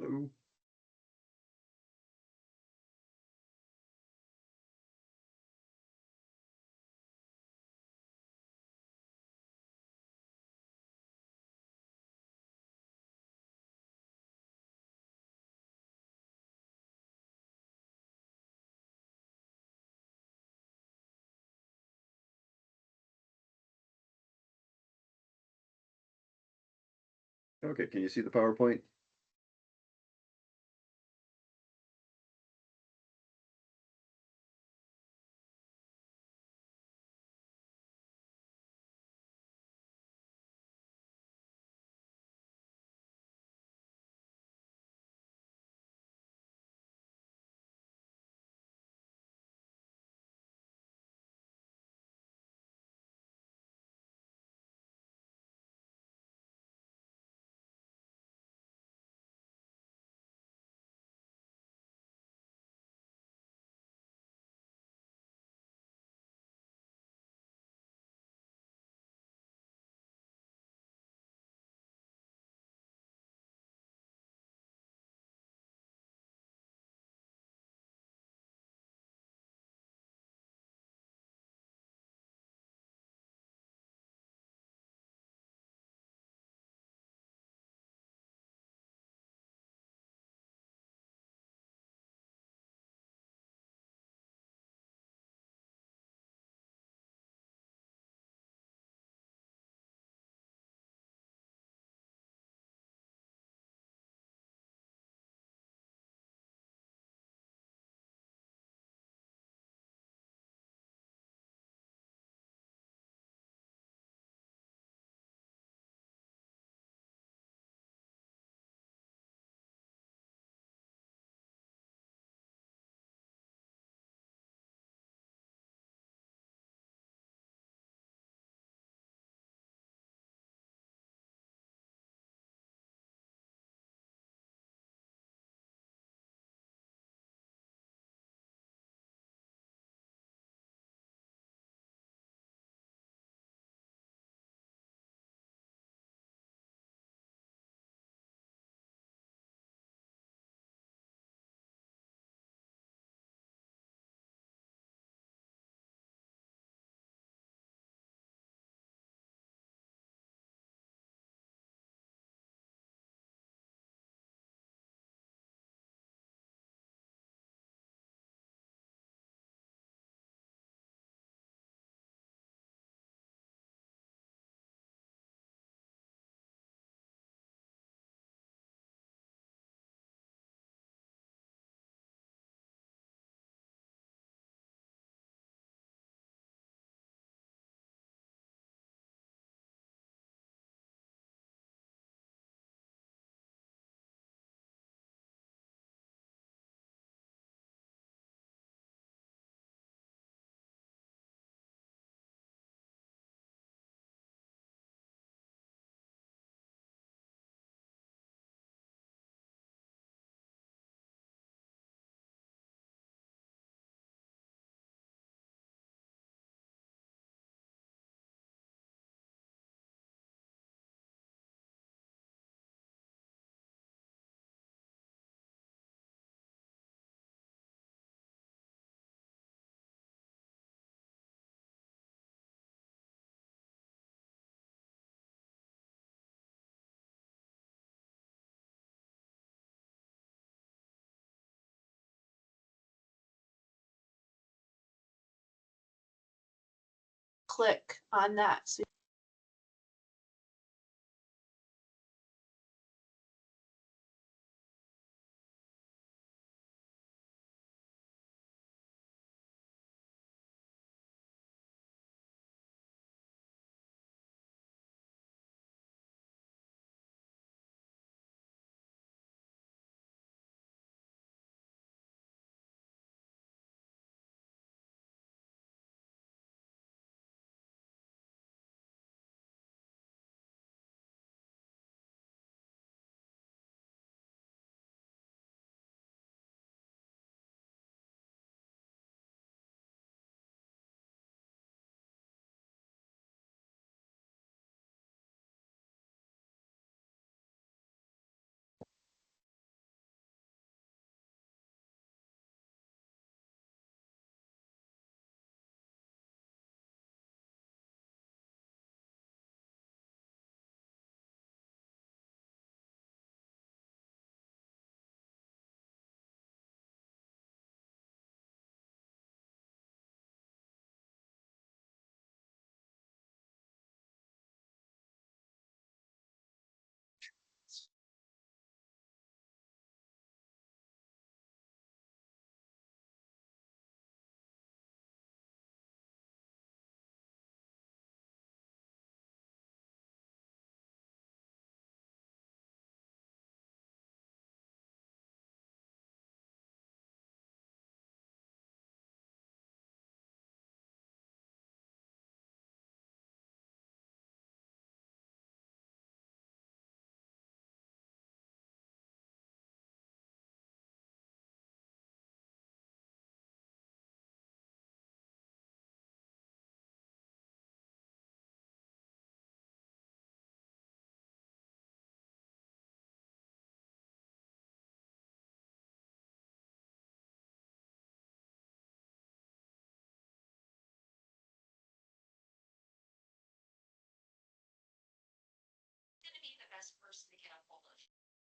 Hello. Okay, can you see the PowerPoint? Click on that. So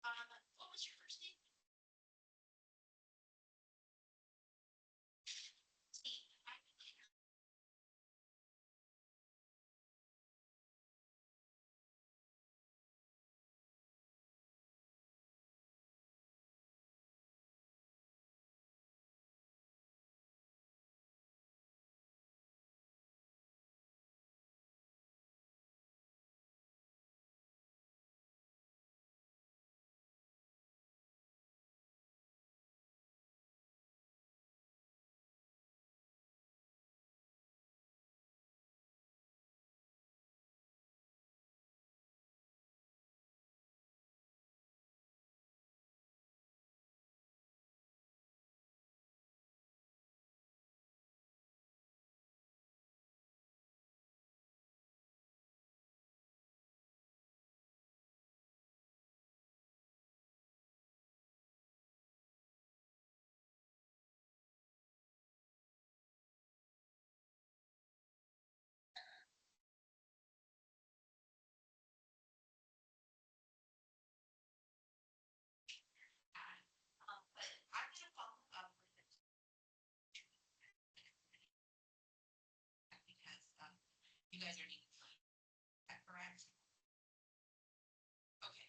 What was your first name? Steve. But I'm gonna follow up with it because you guys are needing. Is that correct? Okay.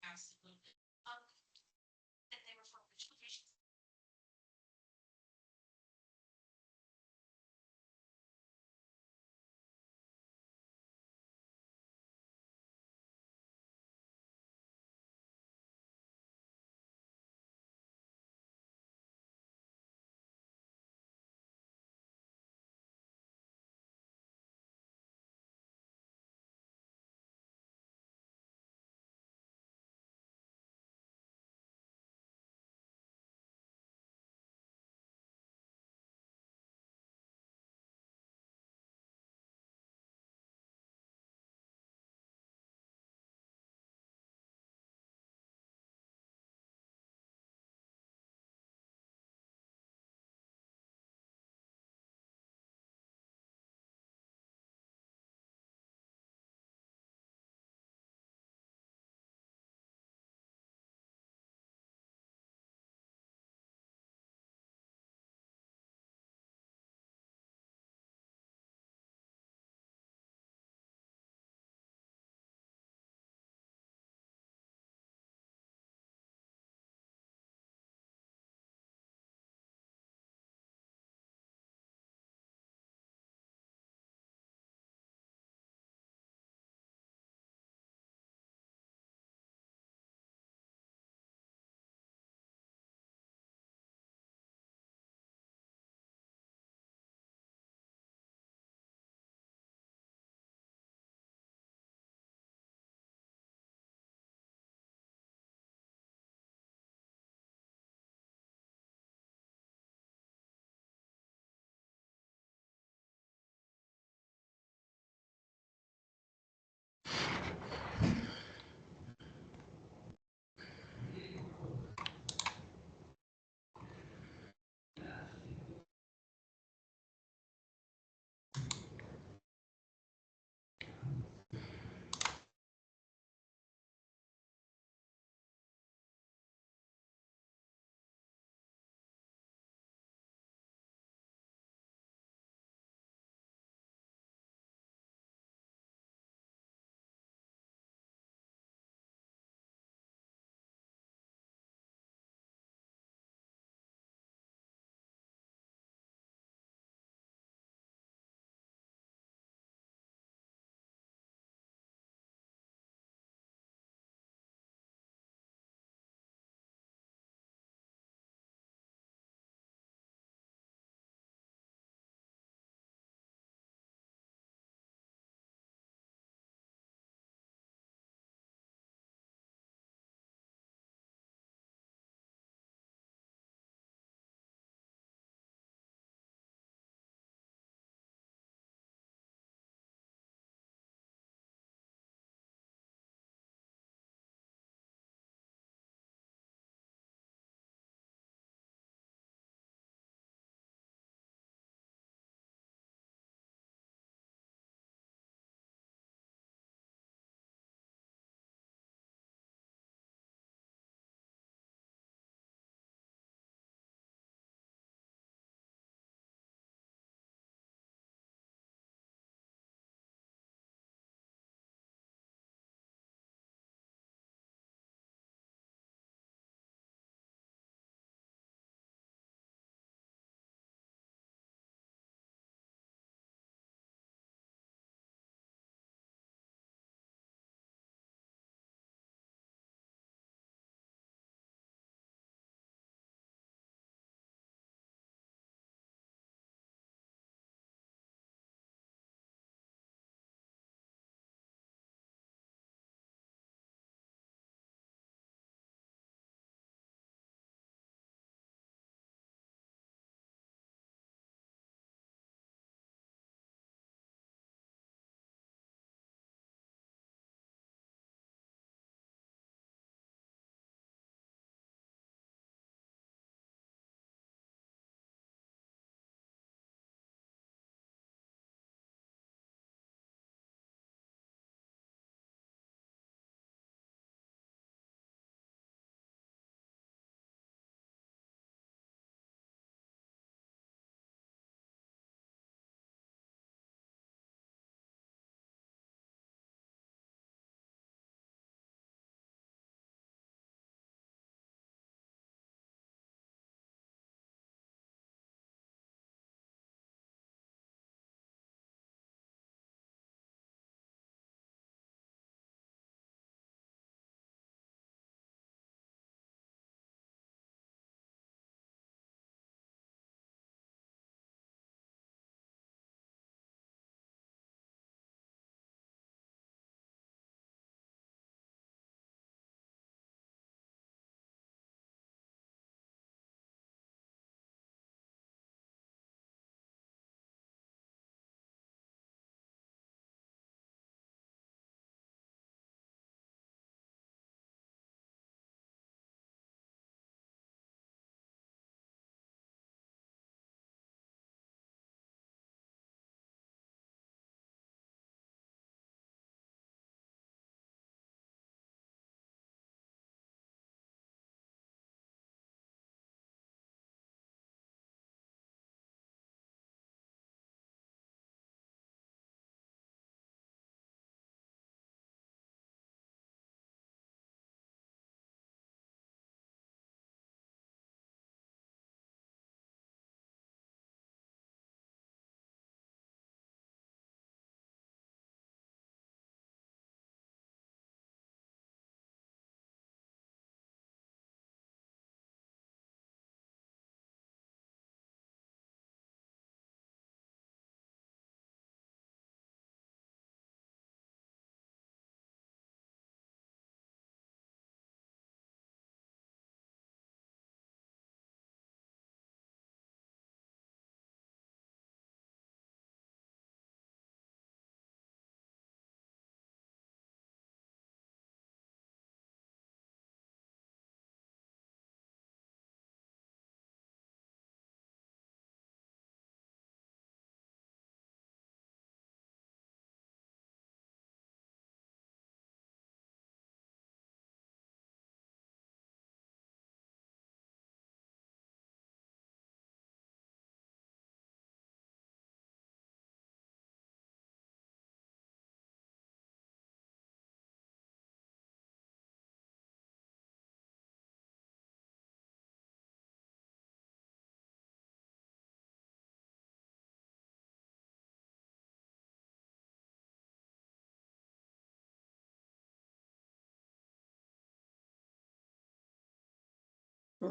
Absolutely. And they were from which locations?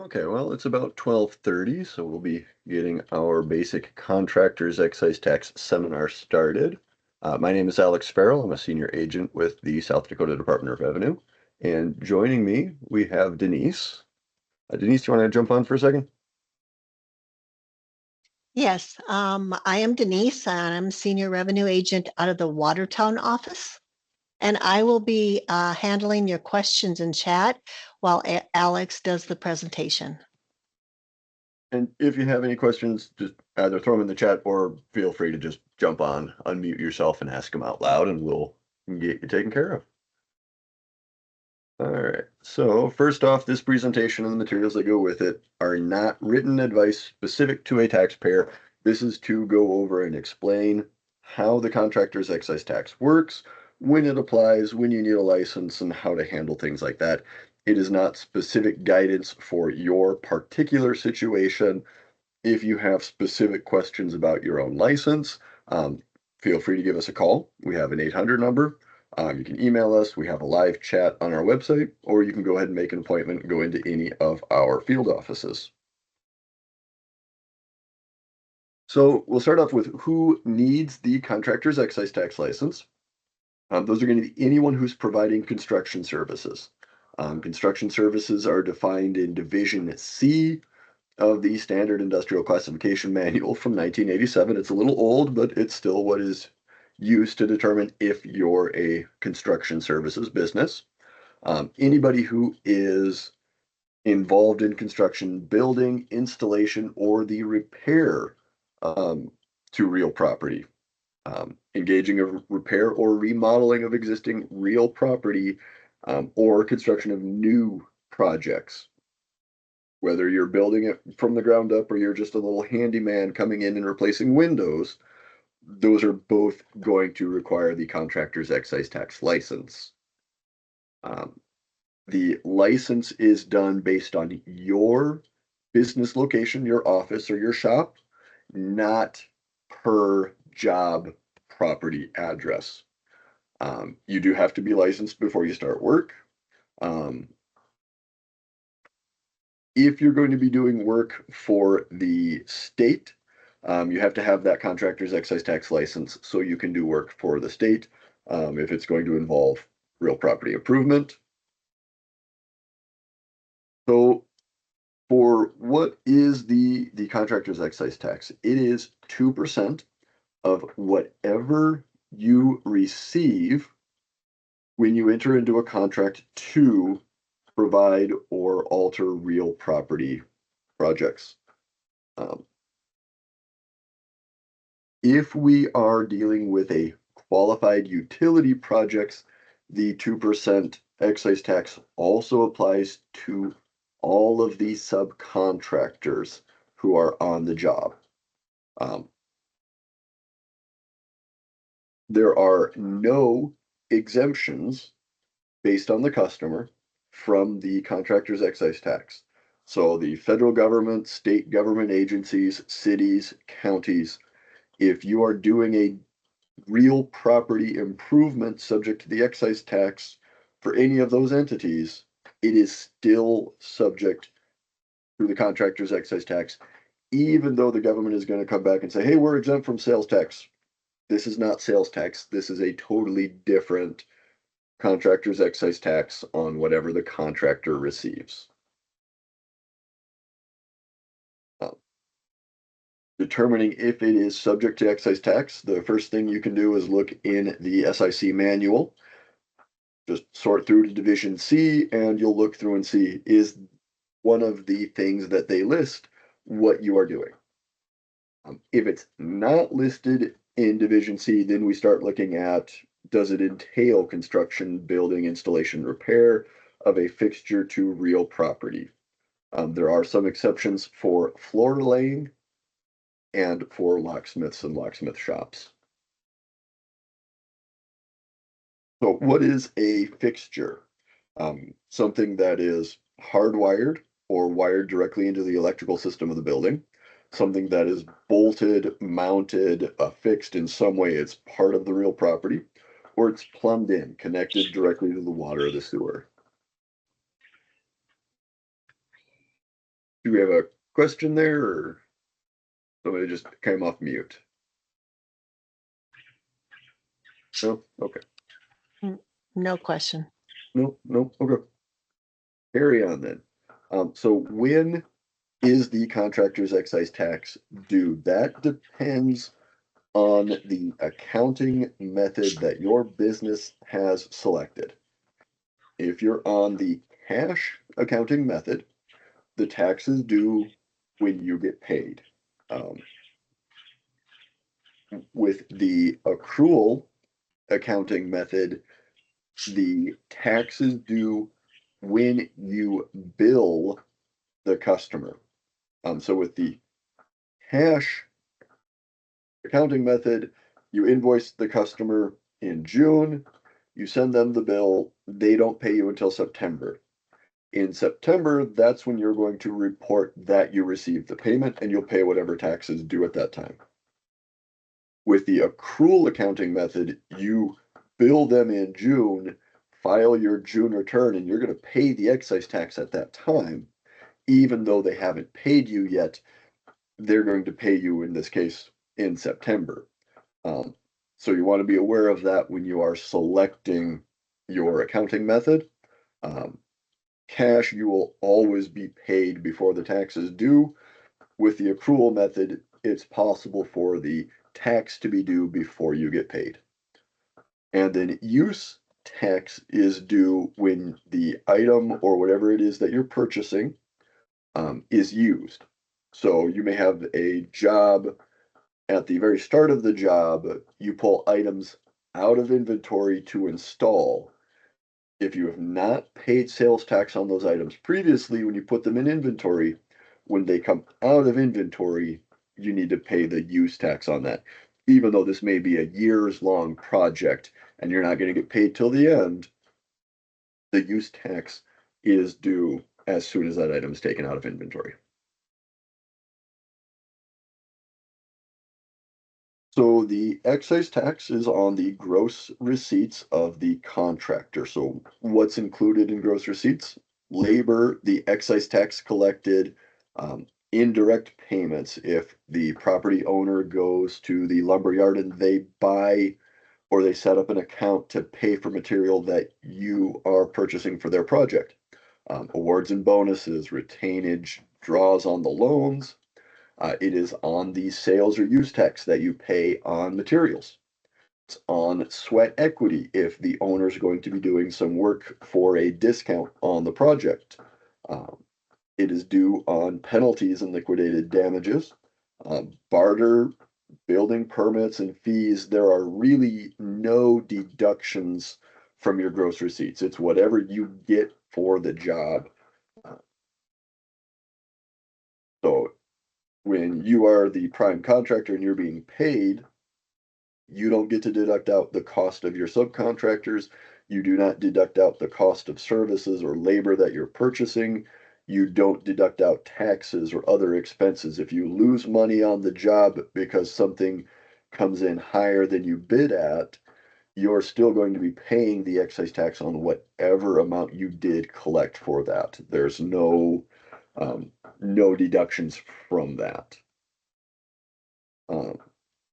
Okay, well, it's about 12:30, so we'll be getting our basic contractors excise tax seminar started. My name is Alex Farrell. I'm a senior agent with the South Dakota Department of Revenue. And joining me, we have Denise. Denise, you want to jump on for a second? Yes, I am Denise, and I'm Senior Revenue Agent out of the Watertown office. And I will be handling your questions in chat while Alex does the presentation. And if you have any questions, just either throw them in the chat or feel free to just jump on, unmute yourself and ask them out loud, and we'll get you taken care of. All right, so first off, this presentation and the materials that go with it are not written advice specific to a taxpayer. This is to go over and explain how the contractor's excise tax works, when it applies, when you need a license, and how to handle things like that. It is not specific guidance for your particular situation. If you have specific questions about your own license, feel free to give us a call. We have an 800 number. You can email us. We have a live chat on our website, or you can go ahead and make an appointment and go into any of our field offices. So we'll start off with who needs the contractor's excise tax license. Those are going to be anyone who's providing construction services. Construction services are defined in Division C of the Standard Industrial Classification Manual from 1987. It's a little old, but it's still what is used to determine if you're a construction services business. Anybody who is involved in construction, building, installation, or the repair to real property. Engaging a repair or remodeling of existing real property or construction of new projects, whether you're building it from the ground up or you're just a little handyman coming in and replacing windows, those are both going to require the contractor's excise tax license. The license is done based on your business location, your office or your shop, not per job property address. You do have to be licensed before you start work. If you're going to be doing work for the state, you have to have that contractor's excise tax license so you can do work for the state if it's going to involve real property improvement. So for what is the contractor's excise tax? It is 2% of whatever you receive when you enter into a contract to provide or alter real property projects. If we are dealing with a qualified utility projects, the 2% excise tax also applies to all of the subcontractors who are on the job. There are no exemptions based on the customer from the contractor's excise tax. So the federal government, state government agencies, cities, counties, if you are doing a real property improvement subject to the excise tax for any of those entities, it is still subject to the contractor's excise tax, even though the government is going to come back and say, hey, we're exempt from sales tax. This is not sales tax. This is a totally different contractor's excise tax on whatever the contractor receives. Determining if it is subject to excise tax, the first thing you can do is look in the SIC manual. Just sort through to Division C and you'll look through and see, is one of the things that they list what you are doing. If it's not listed in Division C, then we start looking at, does it entail construction, building, installation, repair of a fixture to real property? There are some exceptions for floor laying and for locksmiths and locksmith shops. So what is a fixture? Something that is hardwired or wired directly into the electrical system of the building, something that is bolted, mounted, affixed in some way, it's part of the real property, or it's plumbed in, connected directly to the water or the sewer. Do we have a question there, or somebody just came off mute? No? Okay. No question. No, no, okay. Carry on then. So when is the contractor's excise tax due? That depends on the accounting method that your business has selected. If you're on the cash accounting method, the tax is due when you get paid. With the accrual accounting method, the tax is due when you bill the customer. So with the cash accounting method, you invoice the customer in June, you send them the bill, they don't pay you until September. In September, that's when you're going to report that you received the payment and you'll pay whatever taxes due at that time. With the accrual accounting method, you bill them in June, file your June return, and you're going to pay the excise tax at that time, even though they haven't paid you yet. They're going to pay you in this case in September. So you want to be aware of that when you are selecting your accounting method. Cash, you will always be paid before the tax is due. With the accrual method, it's possible for the tax to be due before you get paid. And then use tax is due when the item or whatever it is that you're purchasing is used. So you may have a job. At the very start of the job, you pull items out of inventory to install. If you have not paid sales tax on those items previously, when you put them in inventory, when they come out of inventory, you need to pay the use tax on that. Even though this may be a years-long project and you're not going to get paid till the end, the use tax is due as soon as that item is taken out of inventory. So the excise tax is on the gross receipts of the contractor. So what's included in gross receipts? Labor, the excise tax collected, indirect payments. If the property owner goes to the lumberyard and they buy or they set up an account to pay for material that you are purchasing for their project. Awards and bonuses, retainage, draws on the loans, it is on the sales or use tax that you pay on materials. It's on sweat equity if the owner is going to be doing some work for a discount on the project. It is due on penalties and liquidated damages. Barter, building permits, and fees, there are really no deductions from your gross receipts. It's whatever you get for the job. So when you are the prime contractor and you're being paid, you don't get to deduct out the cost of your subcontractors. You do not deduct out the cost of services or labor that you're purchasing. You don't deduct out taxes or other expenses. If you lose money on the job because something comes in higher than you bid at, you're still going to be paying the excise tax on whatever amount you did collect for that. There's no deductions from that.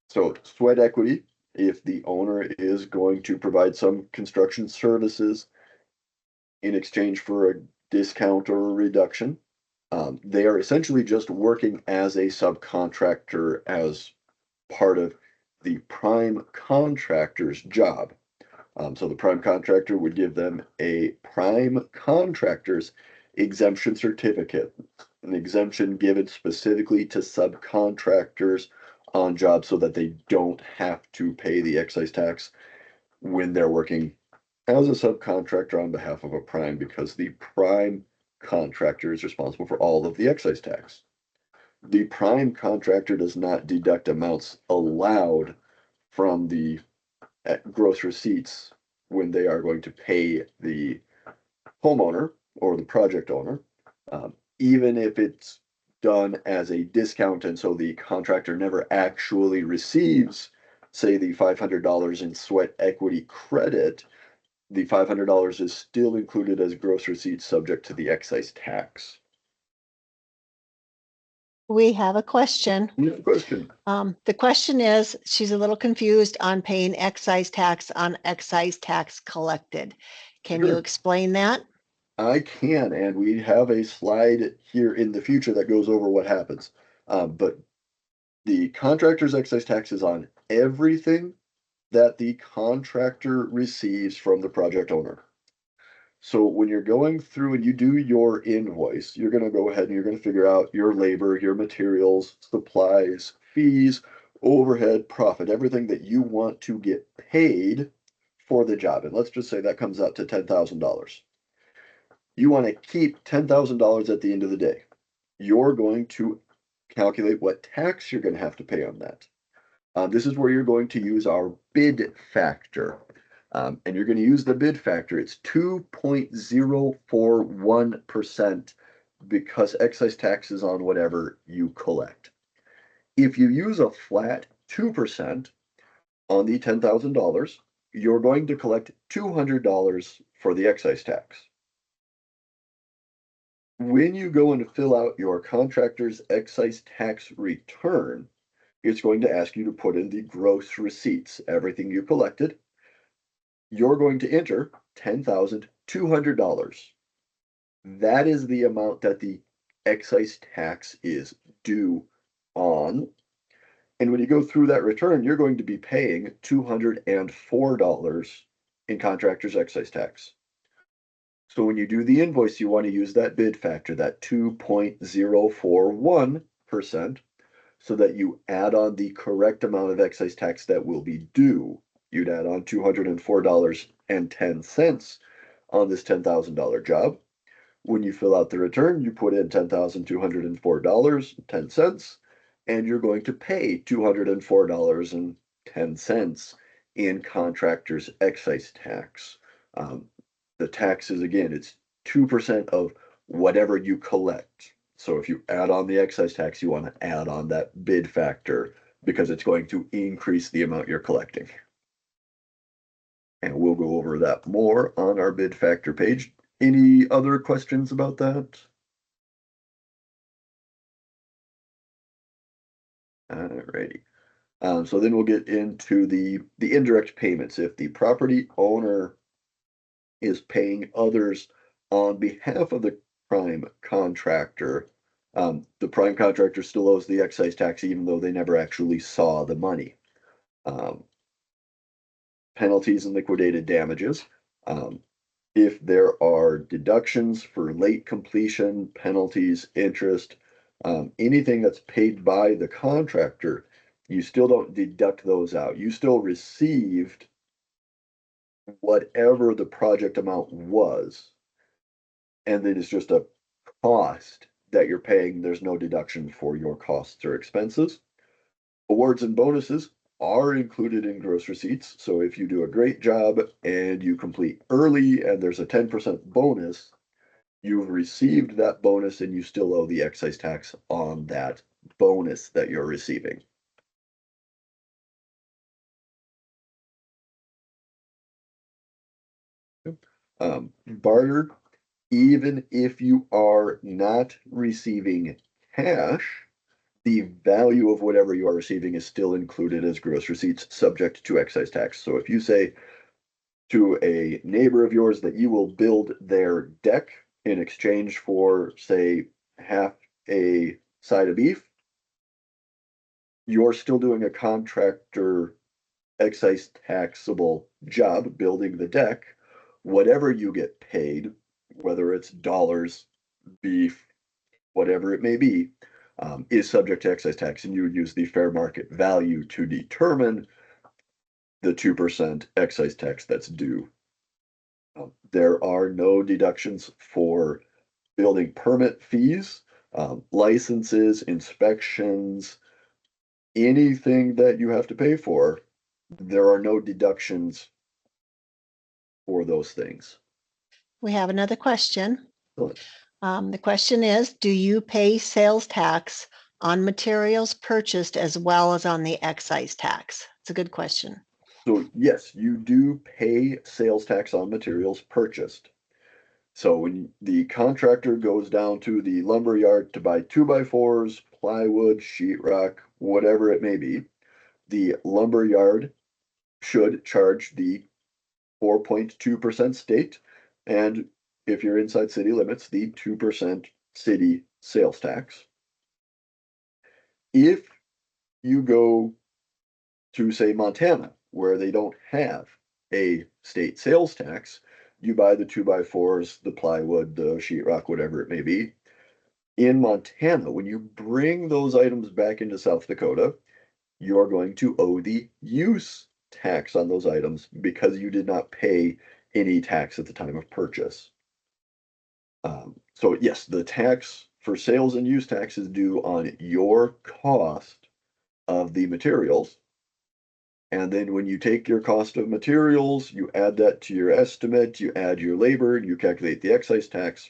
So sweat equity, if the owner is going to provide some construction services in exchange for a discount or a reduction, they are essentially just working as a subcontractor as part of the prime contractor's job. So the prime contractor would give them a prime contractor's exemption certificate, an exemption given specifically to subcontractors on jobs so that they don't have to pay the excise tax when they're working as a subcontractor on behalf of a prime, because the prime contractor is responsible for all of the excise tax. The prime contractor does not deduct amounts allowed from the gross receipts when they are going to pay the homeowner or the project owner, even if it's done as a discount and so the contractor never actually receives, say, the $500 in sweat equity credit, the $500 is still included as gross receipts subject to the excise tax. We have a question. Any question? The question is, she's a little confused on paying excise tax on excise tax collected. Can you Sure. explain that? I can, and we have a slide here in the future that goes over what happens. But the contractor's excise tax is on everything that the contractor receives from the project owner. So when you're going through and you do your invoice, you're gonna go ahead and you're gonna figure out your labor, your materials, supplies, fees, overhead, profit, everything that you want to get paid for the job. And let's just say that comes out to $10,000. You want to keep $10,000 at the end of the day. You're going to calculate what tax you're going to have to pay on that. This is where you're going to use our bid factor. And you're going to use the bid factor. It's 2.041% because excise tax is on whatever you collect. If you use a flat 2% on the $10,000, you're going to collect $200 for the excise tax. When you go and fill out your contractor's excise tax return, it's going to ask you to put in the gross receipts, everything you collected. You're going to enter $10,200. That is the amount that the excise tax is due on. And when you go through that return, you're going to be paying $204 in contractor's excise tax. So when you do the invoice, you want to use that bid factor, that 2.041%, so that you add on the correct amount of excise tax that will be due. You'd add on $204.10 on this $10,000 job. When you fill out the return, you put in $10,204.10, and you're going to pay $204.10 in contractor's excise tax. The taxes, again, it's 2% of whatever you collect. So if you add on the excise tax, you want to add on that bid factor because it's going to increase the amount you're collecting. And we'll go over that more on our bid factor page. Any other questions about that? Alrighty. So then we'll get into the indirect payments. If the property owner is paying others on behalf of the prime contractor, the prime contractor still owes the excise tax even though they never actually saw the money. Penalties and liquidated damages. If there are deductions for late completion, penalties, interest, anything that's paid by the contractor, you still don't deduct those out. You still received whatever the project amount was, and then it's just a cost that you're paying. There's no deduction for your costs or expenses. Awards and bonuses are included in gross receipts. So if you do a great job and you complete early and there's a 10% bonus, you've received that bonus and you still owe the excise tax on that bonus that you're receiving. Barter, even if you are not receiving cash, the value of whatever you are receiving is still included as gross receipts subject to excise tax. So if you say to a neighbor of yours that you will build their deck in exchange for, say, half a side of beef, you're still doing a contractor excise taxable job building the deck. Whatever you get paid, whether it's dollars, beef, whatever it may be, is subject to excise tax, and you would use the fair market value to determine the 2% excise tax that's due. There are no deductions for building permit fees, licenses, inspections, anything that you have to pay for. There are no deductions for those things. We have another question. Excellent. The question is, do you pay sales tax on materials purchased as well as on the excise tax? It's a good question. So yes, you do pay sales tax on materials purchased. So when the contractor goes down to the lumber yard to buy 2x4s, plywood, sheetrock, whatever it may be, the lumber yard should charge the 4.2% state, and if you're inside city limits, the 2% city sales tax. If you go to, say, Montana, where they don't have a state sales tax, you buy the 2x4s, the plywood, the sheetrock, whatever it may be. In Montana, when you bring those items back into South Dakota, you're going to owe the use tax on those items because you did not pay any tax at the time of purchase. So yes, the tax for sales and use tax is due on your cost of the materials. And then when you take your cost of materials, you add that to your estimate, you add your labor, you calculate the excise tax.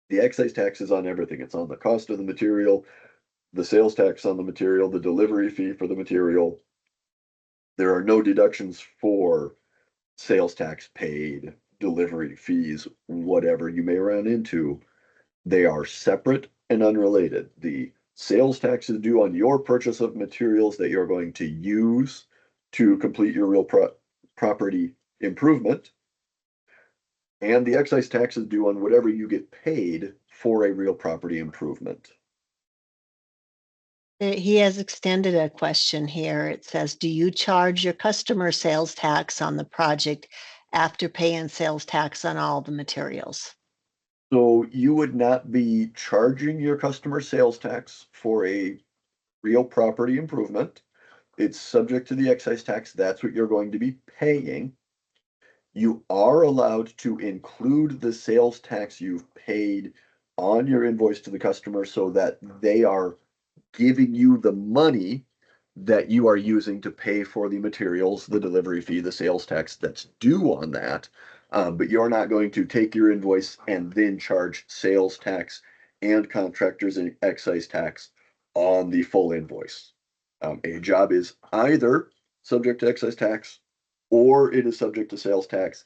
The excise tax is on everything. It's on the cost of the material, the sales tax on the material, the delivery fee for the material. There are no deductions for sales tax paid, delivery fees, whatever you may run into. They are separate and unrelated. The sales tax is due on your purchase of materials that you're going to use to complete your real property improvement. And the excise tax is due on whatever you get paid for a real property improvement. He has extended a question here. It says, do you charge your customer sales tax on the project after paying sales tax on all the materials? So you would not be charging your customer sales tax for a real property improvement. It's subject to the excise tax. That's what you're going to be paying. You are allowed to include the sales tax you've paid on your invoice to the customer so that they are giving you the money that you are using to pay for the materials, the delivery fee, the sales tax that's due on that. But you're not going to take your invoice and then charge sales tax and contractors and excise tax on the full invoice. A job is either subject to excise tax or it is subject to sales tax.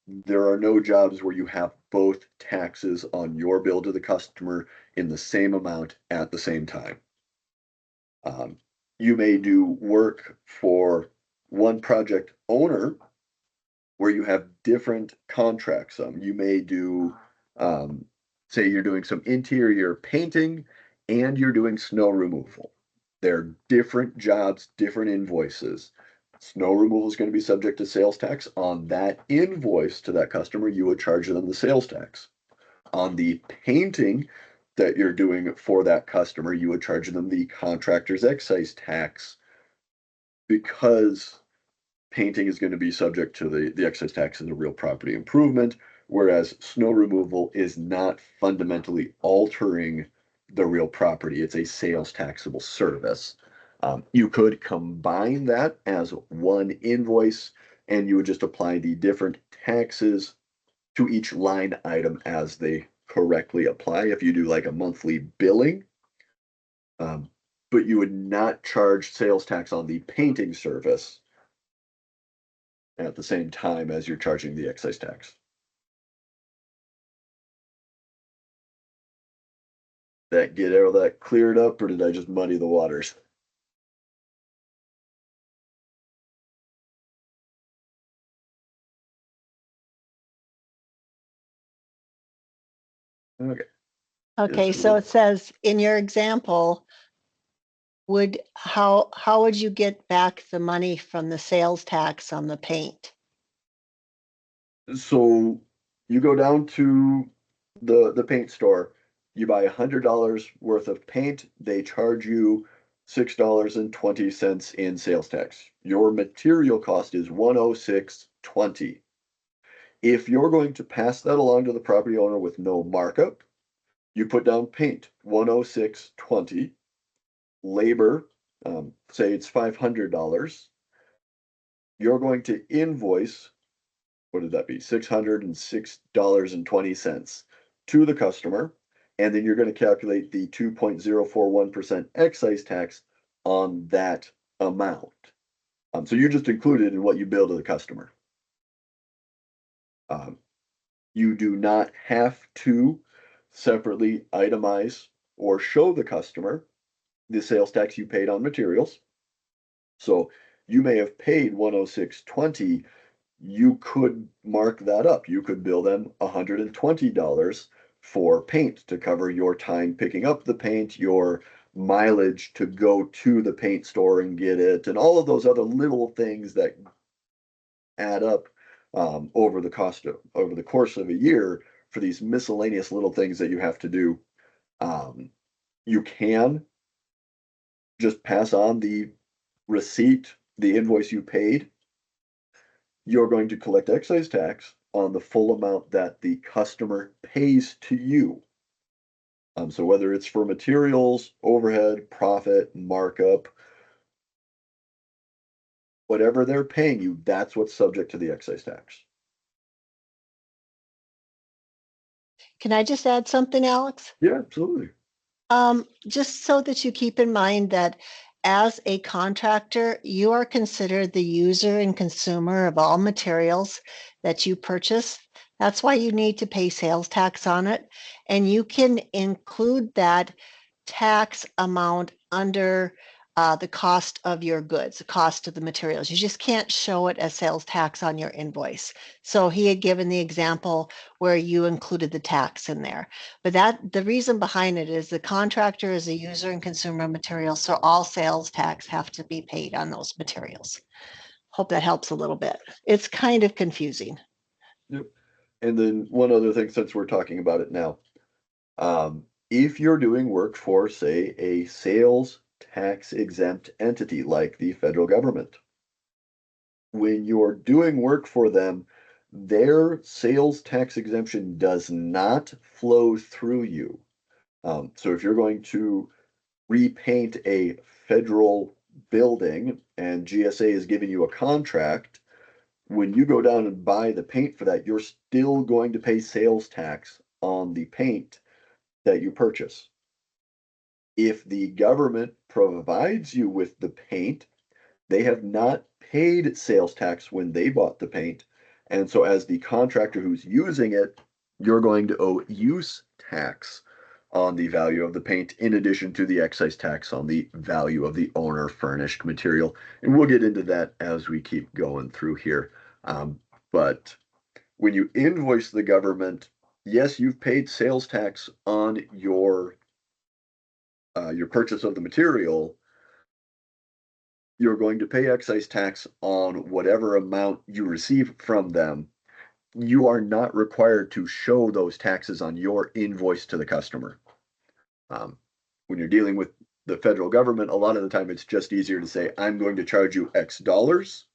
There are no jobs where you have both taxes on your bill to the customer in the same amount at the same time. You may do work for one project owner where you have different contracts. You may do, say you're doing some interior painting and you're doing snow removal. They're different jobs, different invoices. Snow removal is going to be subject to sales tax. On that invoice to that customer, you would charge them the sales tax. On the painting that you're doing for that customer, you would charge them the contractor's excise tax because painting is going to be subject to the excise tax as a real property improvement, whereas snow removal is not fundamentally altering the real property. It's a sales taxable service. You could combine that as one invoice and you would just apply the different taxes to each line item as they correctly apply if you do like a monthly billing. But you would not charge sales tax on the painting service at the same time as you're charging the excise tax. That get all that cleared up, or did I just muddy the waters? Okay. Okay, Yes, so it says in your example, how would you get back the money from the sales tax on the paint? so you go down to the paint store, you buy $100 worth of paint, they charge you $6.20 in sales tax. Your material cost is 106.20. If you're going to pass that along to the property owner with no markup, you put down paint 106.20, labor, say it's $500. You're going to invoice, what did that be? $606.20 to the customer. And then you're going to calculate the 2.041% excise tax on that amount. So you just included in what you bill to the customer. You do not have to separately itemize or show the customer the sales tax you paid on materials. So you may have paid 106.20. You could mark that up. You could bill them $120 for paint to cover your time picking up the paint, your mileage to go to the paint store and get it, and all of those other little things that add up over the course of a year for these miscellaneous little things that you have to do. You can just pass on the receipt, the invoice you paid. You're going to collect excise tax on the full amount that the customer pays to you. So whether it's for materials, overhead, profit, markup, whatever they're paying you, that's what's subject to the excise tax. Can I just add something, Alex? Yeah, absolutely. Just so that you keep in mind that as a contractor, you are considered the user and consumer of all materials that you purchase. That's why you need to pay sales tax on it. And you can include that tax amount under the cost of your goods, the cost of the materials. You just can't show it as sales tax on your invoice. So he had given the example where you included the tax in there. But the reason behind it is the contractor is a user and consumer of materials, so all sales tax have to be paid on those materials. Hope that helps a little bit. It's kind of confusing. Yep. And then one other thing, since we're talking about it now, if you're doing work for, say, a sales tax exempt entity like the federal government, when you're doing work for them, their sales tax exemption does not flow through you. So if you're going to repaint a federal building and GSA is giving you a contract, when you go down and buy the paint for that, you're still going to pay sales tax on the paint that you purchase. If the government provides you with the paint, they have not paid sales tax when they bought the paint. And so, as the contractor who's using it, you're going to owe use tax on the value of the paint, in addition to the excise tax on the value of the owner furnished material. And we'll get into that as we keep going through here. But when you invoice the government, yes, you've paid sales tax on your purchase of the material. You're going to pay excise tax on whatever amount you receive from them. You are not required to show those taxes on your invoice to the customer. When you're dealing with the federal government, a lot of the time it's just easier to say, I'm going to charge you X dollars.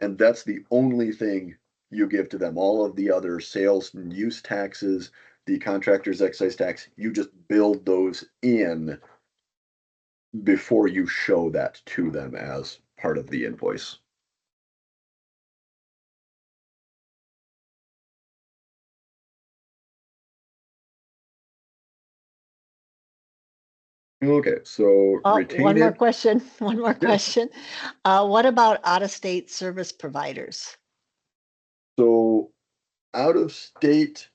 And that's the only thing you give to them. All of the other sales and use taxes, the contractor's excise tax, you just build those in before you show that to them as part of the invoice. Okay, so Oh, one more retained, question. One more yeah. question. What about out-of-state service providers? So out of state.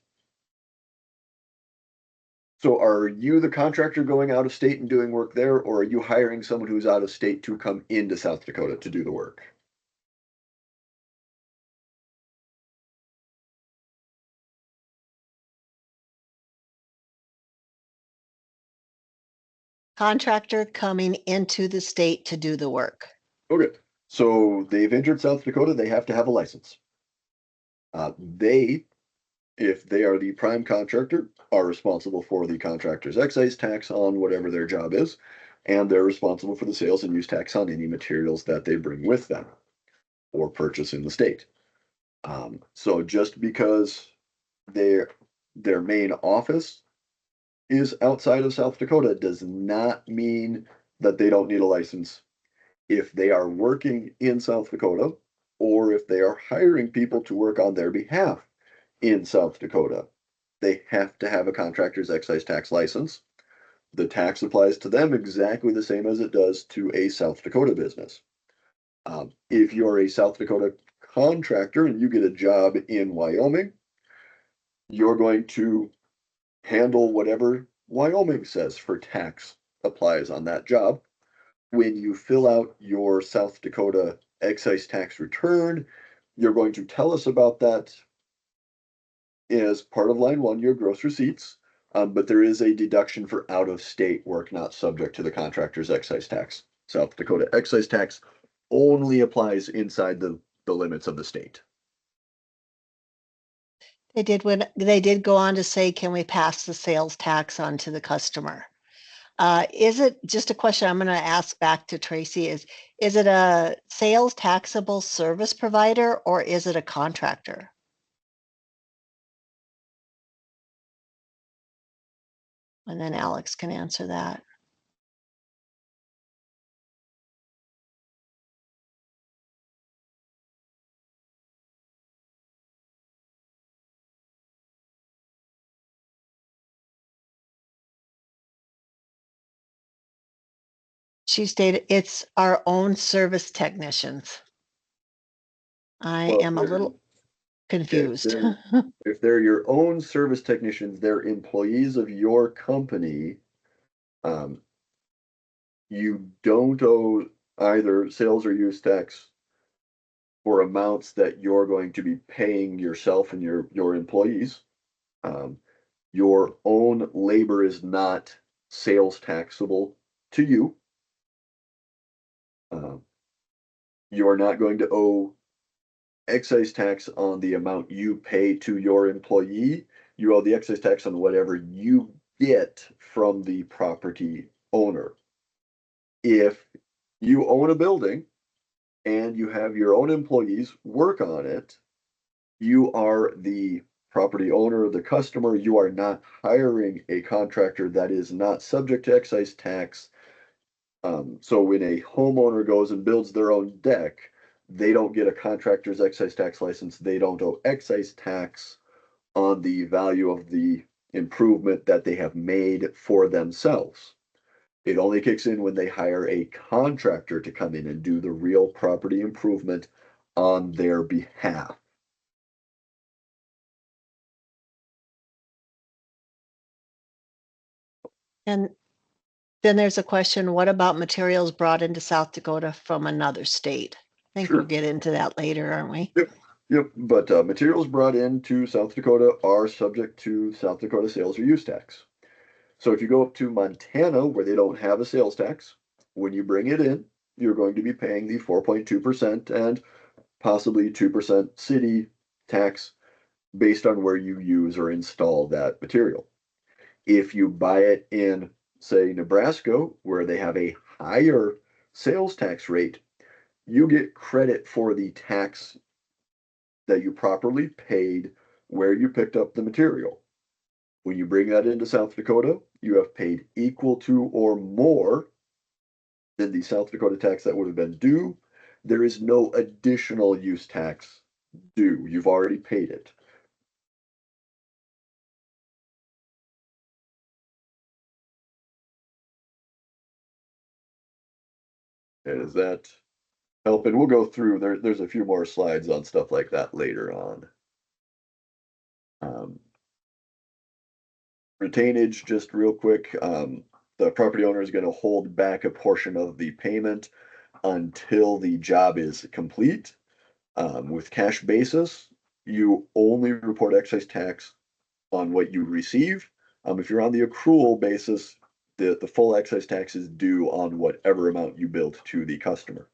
So are you the contractor going out of state and doing work there, or are you hiring someone who's out of state to come into South Dakota to do the work? Contractor coming into the state to do the work. Okay, so they've entered South Dakota, they have to have a license. They, if they are the prime contractor, are responsible for the contractor's excise tax on whatever their job is, and they're responsible for the sales and use tax on any materials that they bring with them or purchase in the state. So just because their main office is outside of South Dakota does not mean that they don't need a license if they are working in South Dakota or if they are hiring people to work on their behalf in South Dakota. They have to have a contractor's excise tax license. The tax applies to them exactly the same as it does to a South Dakota business. If you're a South Dakota contractor and you get a job in Wyoming, you're going to handle whatever Wyoming says for tax applies on that job. When you fill out your South Dakota excise tax return, you're going to tell us about that as part of line one, your gross receipts. But there is a deduction for out-of-state work not subject to the contractor's excise tax. South Dakota excise tax only applies inside the limits of the state. They did go on to say, can we pass the sales tax on to the customer? Is it just a question I'm going to ask back to Tracy is it a sales taxable service provider or is it a contractor? And then Alex can answer that. She stated it's our own service technicians. I Well, am a little confused. if they're your own service technicians, they're employees of your company. You don't owe either sales or use tax for amounts that you're going to be paying yourself and your employees. Um, your own labor is not sales taxable to you. Um, you are not going to owe excise tax on the amount you pay to your employee. You owe the excise tax on whatever you get from the property owner. If you own a building and you have your own employees work on it, you are the property owner, the customer. You are not hiring a contractor that is not subject to excise tax. So when a homeowner goes and builds their own deck, they don't get a contractor's excise tax license. They don't owe excise tax on the value of the improvement that they have made for themselves. It only kicks in when they hire a contractor to come in and do the real property improvement on their behalf. And then there's a question, what about materials brought into South Dakota from another state? I think Sure. we'll get into that later, aren't we? Yep, but materials brought into South Dakota are subject to South Dakota sales or use tax. So if you go up to Montana where they don't have a sales tax, when you bring it in, you're going to be paying the 4.2% and possibly 2% city tax based on where you use or install that material. If you buy it in, say, Nebraska, where they have a higher sales tax rate, you get credit for the tax that you properly paid where you picked up the material. When you bring that into South Dakota, you have paid equal to or more than the South Dakota tax that would have been due. There is no additional use tax due. You've already paid it. Is that helping? We'll go through there's a few more slides on stuff like that later on. Um, Retainage, just real quick, the property owner is going to hold back a portion of the payment until the job is complete. With cash basis, you only report excise tax on what you receive. If you're on the accrual basis, the full excise tax is due on whatever amount you billed to the customer.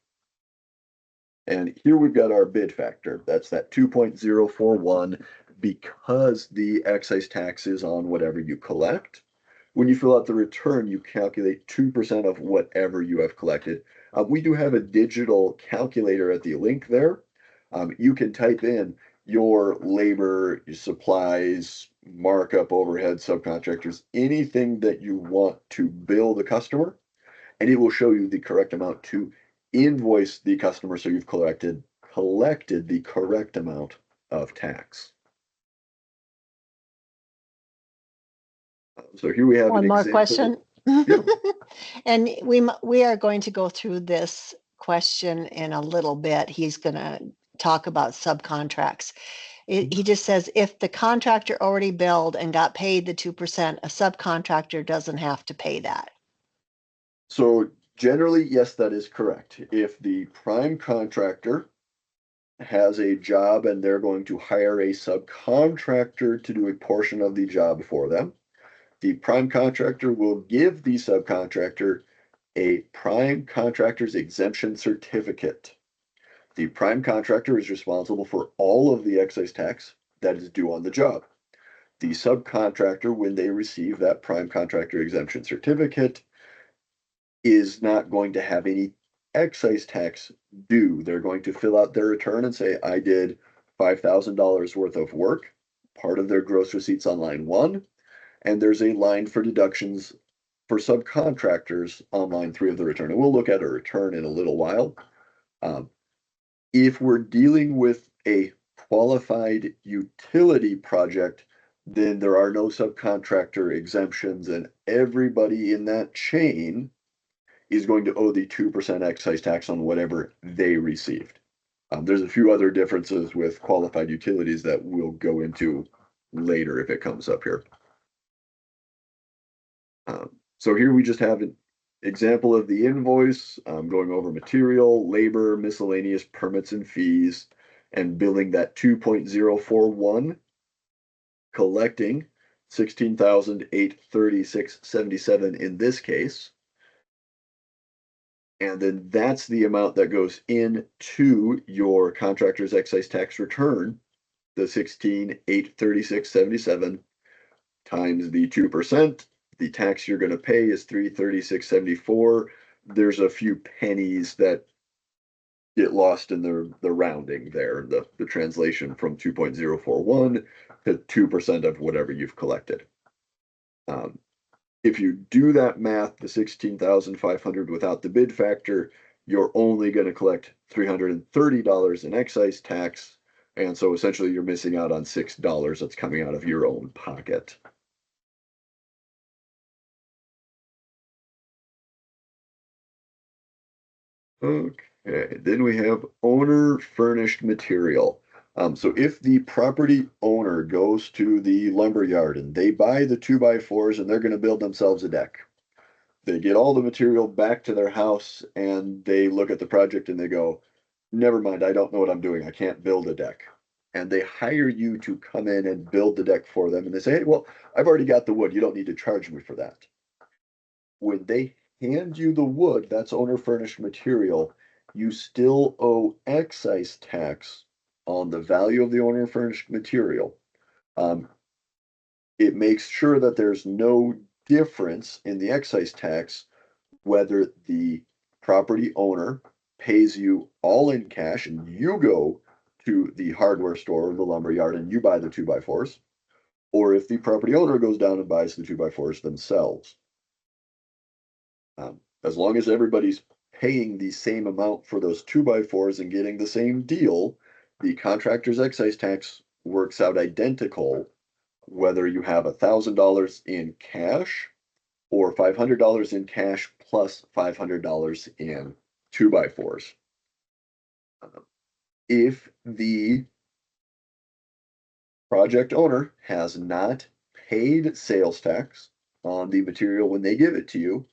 And here we've got our bid factor. That's that 2.041 because the excise tax is on whatever you collect. When you fill out the return, you calculate 2% of whatever you have collected. We do have a digital calculator at the link there. You can type in your labor, your supplies, markup, overhead, subcontractors, anything that you want to bill the customer, and it will show you the correct amount to invoice the customer so you've collected the correct amount of tax. So here we have One an more example. question. Yep. And we are going to go through this question in a little bit. He's going to talk about subcontracts. He just says if the contractor already billed and got paid the 2%, a subcontractor doesn't have to pay that. So generally, yes, that is correct. If the prime contractor has a job and they're going to hire a subcontractor to do a portion of the job for them, the prime contractor will give the subcontractor a prime contractor's exemption certificate. The prime contractor is responsible for all of the excise tax that is due on the job. The subcontractor, when they receive that prime contractor exemption certificate, is not going to have any excise tax due. They're going to fill out their return and say, I did $5,000 worth of work, part of their gross receipts on line one, and there's a line for deductions for subcontractors on line three of the return. And we'll look at a return in a little while. Um, if we're dealing with a qualified utility project, then there are no subcontractor exemptions, and everybody in that chain is going to owe the 2% excise tax on whatever they received. There's a few other differences with qualified utilities that we'll go into later if it comes up here. So here we just have an example of the invoice, going over material, labor, miscellaneous permits and fees, and billing that 2.041, collecting 16,836.77 in this case. And then that's the amount that goes into your contractor's excise tax return, the 16,836.77 times the 2%. The tax you're going to pay is 336.74. There's a few pennies that get lost in the rounding there, the translation from 2.041 to 2% of whatever you've collected. If you do that math, the 16,500 without the bid factor, you're only going to collect $330 in excise tax. And so essentially you're missing out on $6 that's coming out of your own pocket. Okay, then we have owner furnished material. So if the property owner goes to the lumber yard and they buy the 2x4s and they're going to build themselves a deck, they get all the material back to their house and they look at the project and they go, never mind, I don't know what I'm doing. I can't build a deck. And they hire you to come in and build the deck for them. And they say, hey, well, I've already got the wood. You don't need to charge me for that. When they hand you the wood, that's owner furnished material, you still owe excise tax on the value of the owner furnished material. It makes sure that there's no difference in the excise tax whether the property owner pays you all in cash and you go to the hardware store or the lumber yard and you buy the 2x4s, or if the property owner goes down and buys the 2x4s themselves. As long as everybody's paying the same amount for those 2x4s and getting the same deal, the contractor's excise tax works out identical, whether you have $1,000 in cash or $500 in cash plus $500 in 2x4s. If the project owner has not paid sales tax on the material when they give it to you,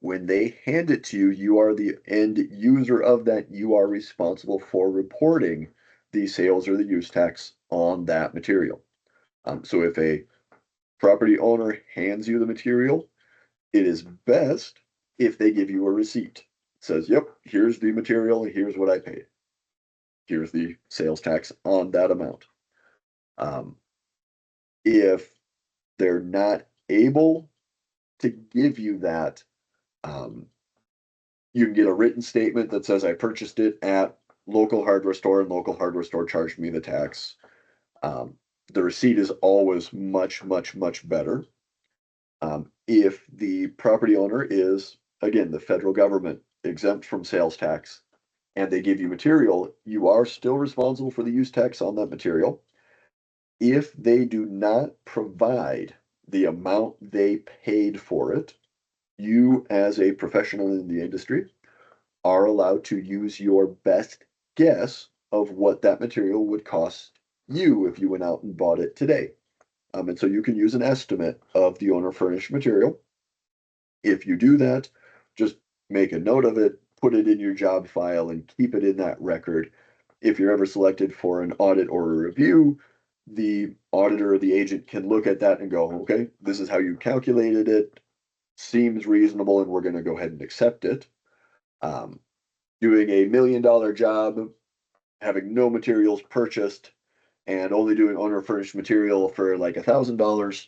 when they hand it to you, you are the end user of that. You are responsible for reporting the sales or the use tax on that material. So if a property owner hands you the material, it is best if they give you a receipt. It says, yep, here's the material, here's what I paid. Here's the sales tax on that amount. If they're not able to give you that, you can get a written statement that says I purchased it at local hardware store and local hardware store charged me the tax. The receipt is always much, much, much better. If the property owner is, again, the federal government exempt from sales tax and they give you material, you are still responsible for the use tax on that material. If they do not provide the amount they paid for it, you as a professional in the industry are allowed to use your best guess of what that material would cost you if you went out and bought it today. And so you can use an estimate of the owner furnished material. If you do that, just make a note of it, put it in your job file and keep it in that record. If you're ever selected for an audit or a review, the auditor or the agent can look at that and go, okay, this is how you calculated it, seems reasonable, and we're going to go ahead and accept it. Doing $1 million job, having no materials purchased, and only doing owner furnished material for like $1,000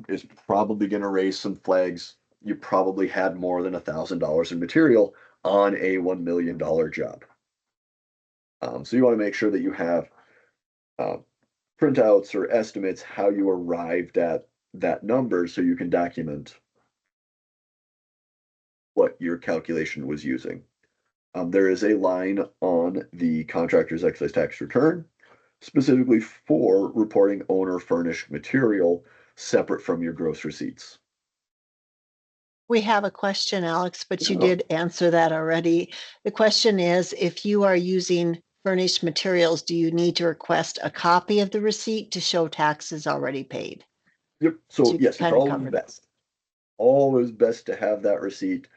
is probably going to raise some flags. You probably had more than $1,000 in material on a $1 million job. So you want to make sure that you have printouts or estimates how you arrived at that number so you can document what your calculation was using. There is a line on the contractor's excise tax return specifically for reporting owner furnished material separate from your gross receipts. We have a question, Alex, but you Yeah. did answer that already. The question is, if you are using furnished materials, do you need to request a copy of the receipt to show taxes already paid? Yep. So You yes, it's kinda always covered it. best. Always best to have that receipt.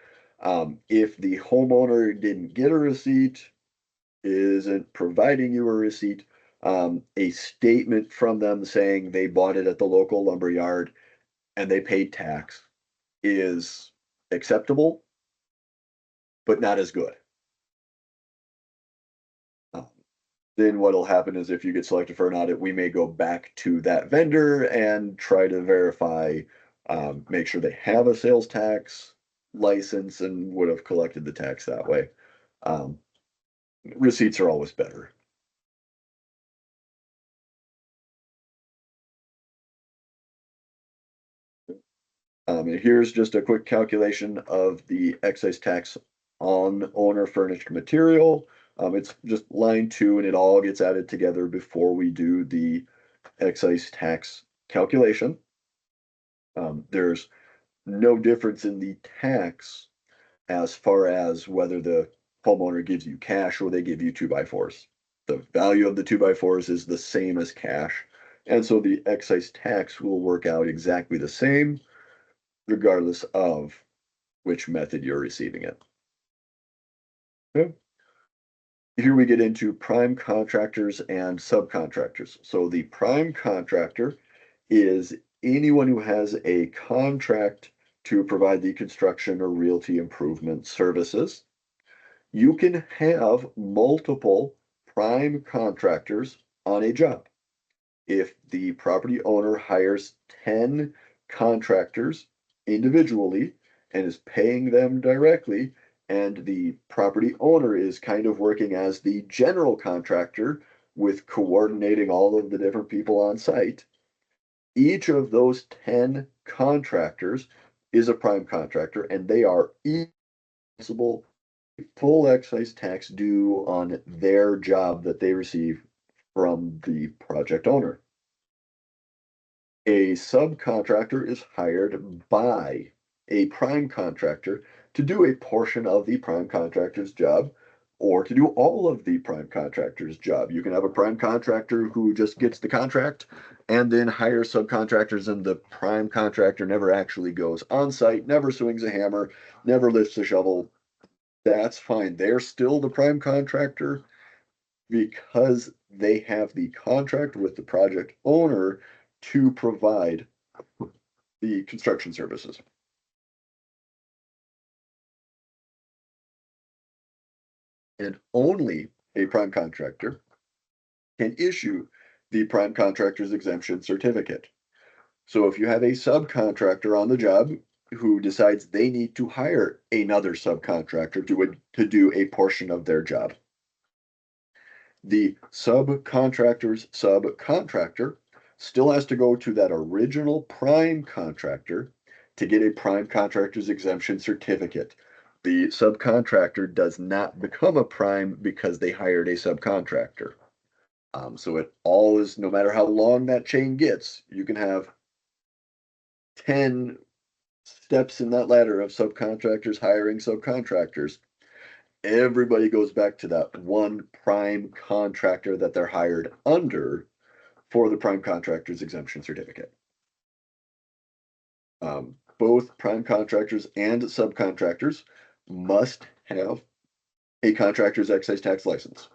If the homeowner didn't get a receipt, isn't providing you a receipt, a statement from them saying they bought it at the local lumber yard and they paid tax is acceptable, but not as good. Um, then what'll happen is if you get selected for an audit, we may go back to that vendor and try to verify, make sure they have a sales tax license and would have collected the tax that way. Um, Receipts are always better. And here's just a quick calculation of the excise tax on owner furnished material. It's just line 2 and it all gets added together before we do the excise tax calculation. There's no difference in the tax as far as whether the homeowner gives you cash or they give you 2x4s. The value of the 2x4s is the same as cash. And so the excise tax will work out exactly the same regardless of which method you're receiving it. Okay. Here we get into prime contractors and subcontractors. So the prime contractor is anyone who has a contract to provide the construction or realty improvement services. You can have multiple prime contractors on a job. If the property owner hires 10 contractors individually and is paying them directly, and the property owner is kind of working as the general contractor with coordinating all of the different people on site, each of those 10 contractors is a prime contractor and they are responsible full excise tax due on their job that they receive from the project owner. A subcontractor is hired by a prime contractor to do a portion of the prime contractor's job or to do all of the prime contractor's job. You can have a prime contractor who just gets the contract and then hires subcontractors, and the prime contractor never actually goes on site, never swings a hammer, never lifts a shovel. That's fine. They're still the prime contractor because they have the contract with the project owner to provide the construction services. And only a prime contractor can issue the prime contractor's exemption certificate. So if you have a subcontractor on the job who decides they need to hire another subcontractor to do a portion of their job, the subcontractor's subcontractor still has to go to that original prime contractor to get a prime contractor's exemption certificate. The subcontractor does not become a prime because they hired a subcontractor. So it all is, no matter how long that chain gets, you can have 10 steps in that ladder of subcontractors hiring subcontractors. Everybody goes back to that one prime contractor that they're hired under for the prime contractor's exemption certificate. both prime contractors and subcontractors must have a contractor's excise tax license.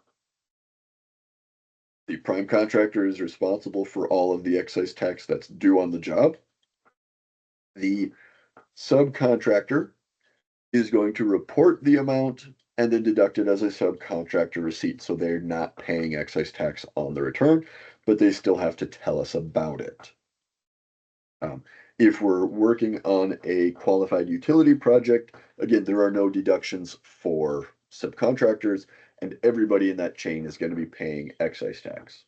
The prime contractor is responsible for all of the excise tax that's due on the job. The subcontractor is going to report the amount and then deduct it as a subcontractor receipt. So they're not paying excise tax on the return, but they still have to tell us about it. If we're working on a qualified utility project, again, there are no deductions for subcontractors, and everybody in that chain is going to be paying excise tax.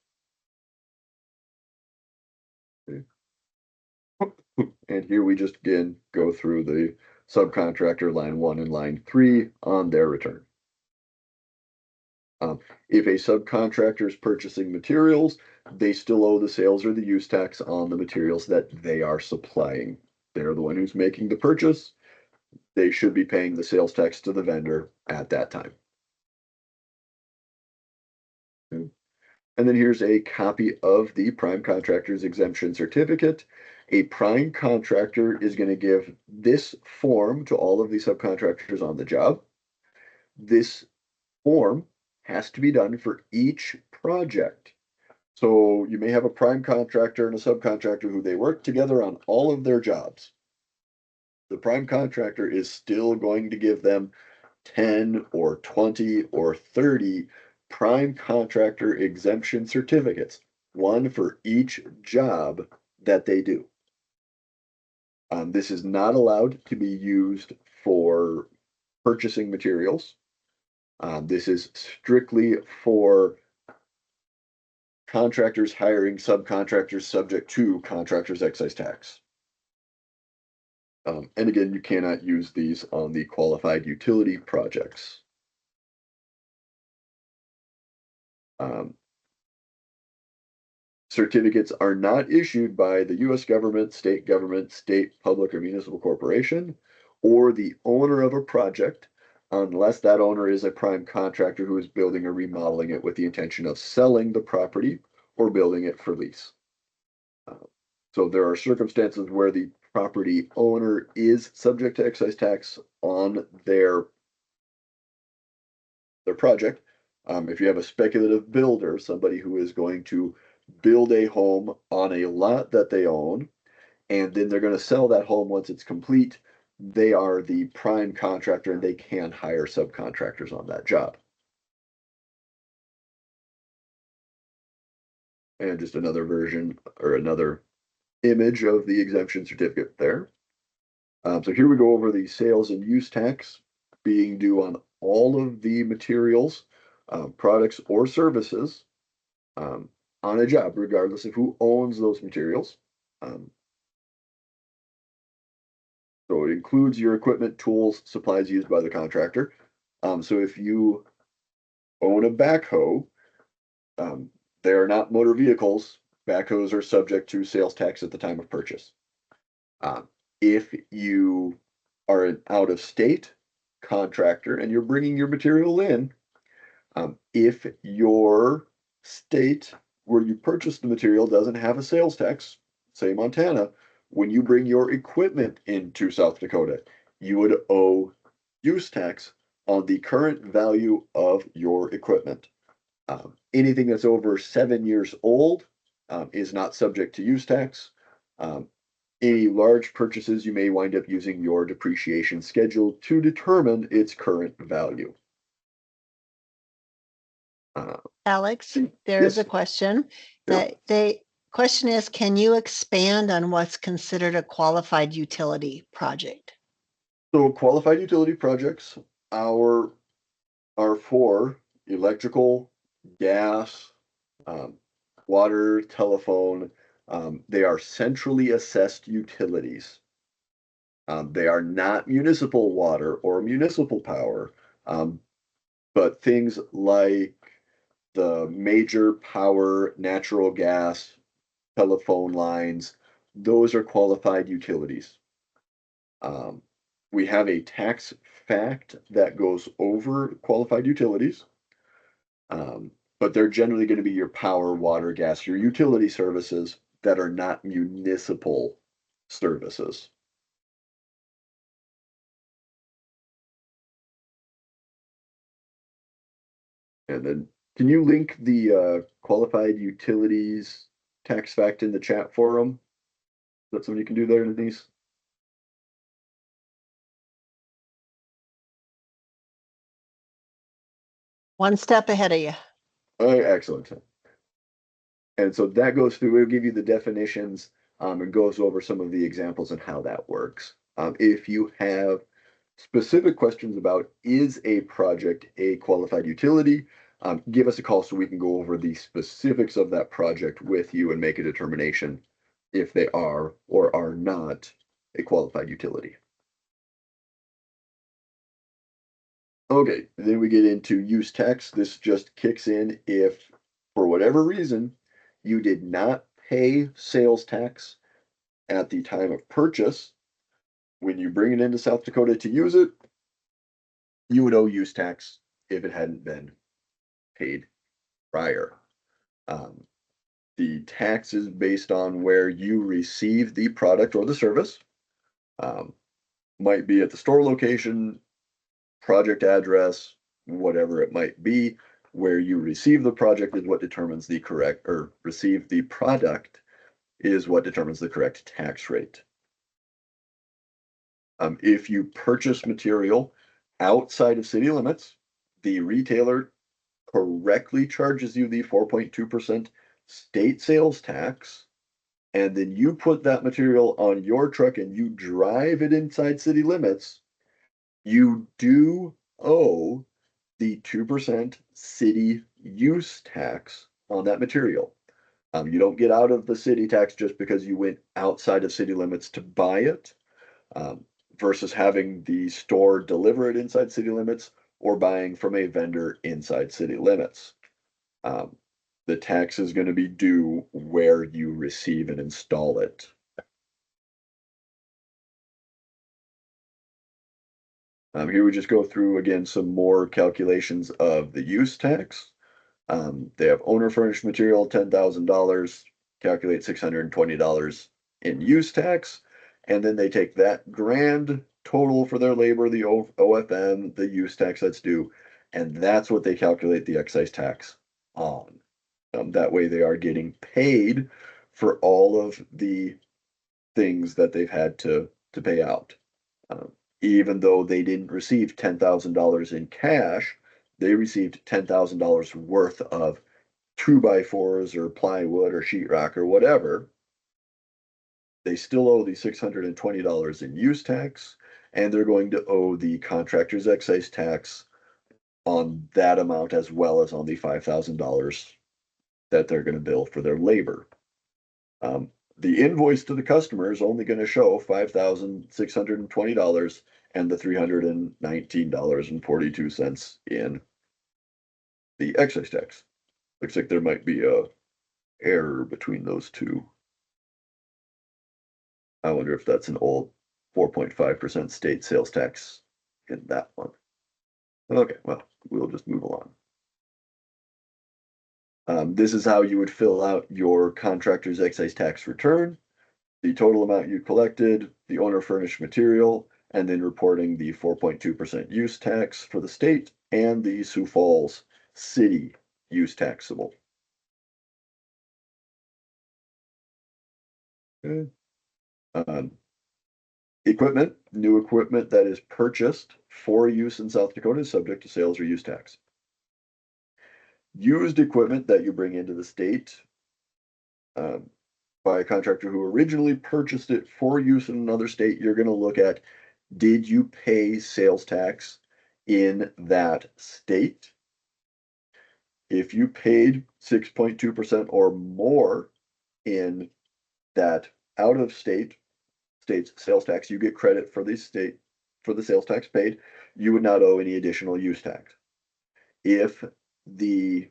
Okay. And here we just again go through the subcontractor line 1 and line 3 on their return. If a subcontractor is purchasing materials, they still owe the sales or the use tax on the materials that they are supplying. They're the one who's making the purchase. They should be paying the sales tax to the vendor at that time. Okay. And then here's a copy of the prime contractor's exemption certificate. A prime contractor is going to give this form to all of the subcontractors on the job. This form has to be done for each project. So you may have a prime contractor and a subcontractor who they work together on all of their jobs. The prime contractor is still going to give them 10 or 20 or 30 prime contractor exemption certificates, one for each job that they do. This is not allowed to be used for purchasing materials. This is strictly for contractors hiring subcontractors subject to contractors' excise tax. And again, you cannot use these on the qualified utility projects. Certificates are not issued by the US government, state, public, or municipal corporation, or the owner of a project, unless that owner is a prime contractor who is building or remodeling it with the intention of selling the property or building it for lease. So there are circumstances where the property owner is subject to excise tax on their project. If you have a speculative builder, somebody who is going to build a home on a lot that they own, and then they're going to sell that home once it's complete, they are the prime contractor and they can hire subcontractors on that job. And just another version or another image of the exemption certificate there. So here we go over the sales and use tax being due on all of the materials, products, or services on a job, regardless of who owns those materials. So it includes your equipment, tools, supplies used by the contractor. So if you own a backhoe, they are not motor vehicles. Backhoes are subject to sales tax at the time of purchase. If you are an out-of-state contractor and you're bringing your material in, if your state where you purchased the material doesn't have a sales tax, say Montana, when you bring your equipment into South Dakota, you would owe use tax on the current value of your equipment. Anything that's over 7 years old is not subject to use tax. Any large purchases, you may wind up using your depreciation schedule to determine its current value. Alex, there's Yes. a question Yeah. that question is, can you expand on what's considered a qualified utility project? So qualified utility projects are for electrical, gas, water, telephone. They are centrally assessed utilities. They are not municipal water or municipal power, but things like the major power, natural gas, telephone lines, those are qualified utilities. We have a tax fact that goes over qualified utilities, but they're generally going to be your power, water, gas, your utility services that are not municipal services. And then can you link the qualified utilities tax fact in the chat forum? Is that something you can do there, Denise? One step ahead of you. All right, excellent. And so that goes through, it'll give you the definitions, and goes over some of the examples and how that works. If you have specific questions about is a project a qualified utility, give us a call so we can go over the specifics of that project with you and make a determination if they are or are not a qualified utility. Okay, then we get into use tax. This just kicks in if, for whatever reason, you did not pay sales tax at the time of purchase. When you bring it into South Dakota to use it, you would owe use tax if it hadn't been paid prior. Um, the tax is based on where you receive the product or the service. Um, might be at the store location, project address, whatever it might be. Where you receive the project is what determines the correct, or receive the product is what determines the correct tax rate. If you purchase material outside of city limits, the retailer correctly charges you the 4.2% state sales tax, and then you put that material on your truck and you drive it inside city limits, you do owe the 2% city use tax on that material. You don't get out of the city tax just because you went outside of city limits to buy it, um, versus having the store deliver it inside city limits or buying from a vendor inside city limits. Um, the tax is going to be due where you receive and install it. Here we just go through again some more calculations of the use tax. They have owner furnished material, $10,000, calculate $620 in use tax. And then they take that grand total for their labor, the OFM, the use tax that's due, and that's what they calculate the excise tax on. That way they are getting paid for all of the things that they've had to pay out. Um, Even though they didn't receive $10,000 in cash, they received $10,000 worth of 2x4s or plywood or sheetrock or whatever. They still owe the $620 in use tax, and they're going to owe the contractor's excise tax on that amount as well as on the $5,000 that they're going to bill for their labor. The invoice to the customer is only going to show $5,620 and the $319.42 in the excise tax. Looks like there might be a error between those two. I wonder if that's an old 4.5% state sales tax in that one. Okay, well, we'll just move along. This is how you would fill out your contractor's excise tax return, the total amount you collected, the owner furnished material, and then reporting the 4.2% use tax for the state and the Sioux Falls city use taxable. Okay. Equipment, new equipment that is purchased for use in South Dakota is subject to sales or use tax. Used equipment that you bring into the state by a contractor who originally purchased it for use in another state, you're going to look at, did you pay sales tax in that state? If you paid 6.2% or more in that out of state's sales tax, you get credit for the state for the sales tax paid. You would not owe any additional use tax. If the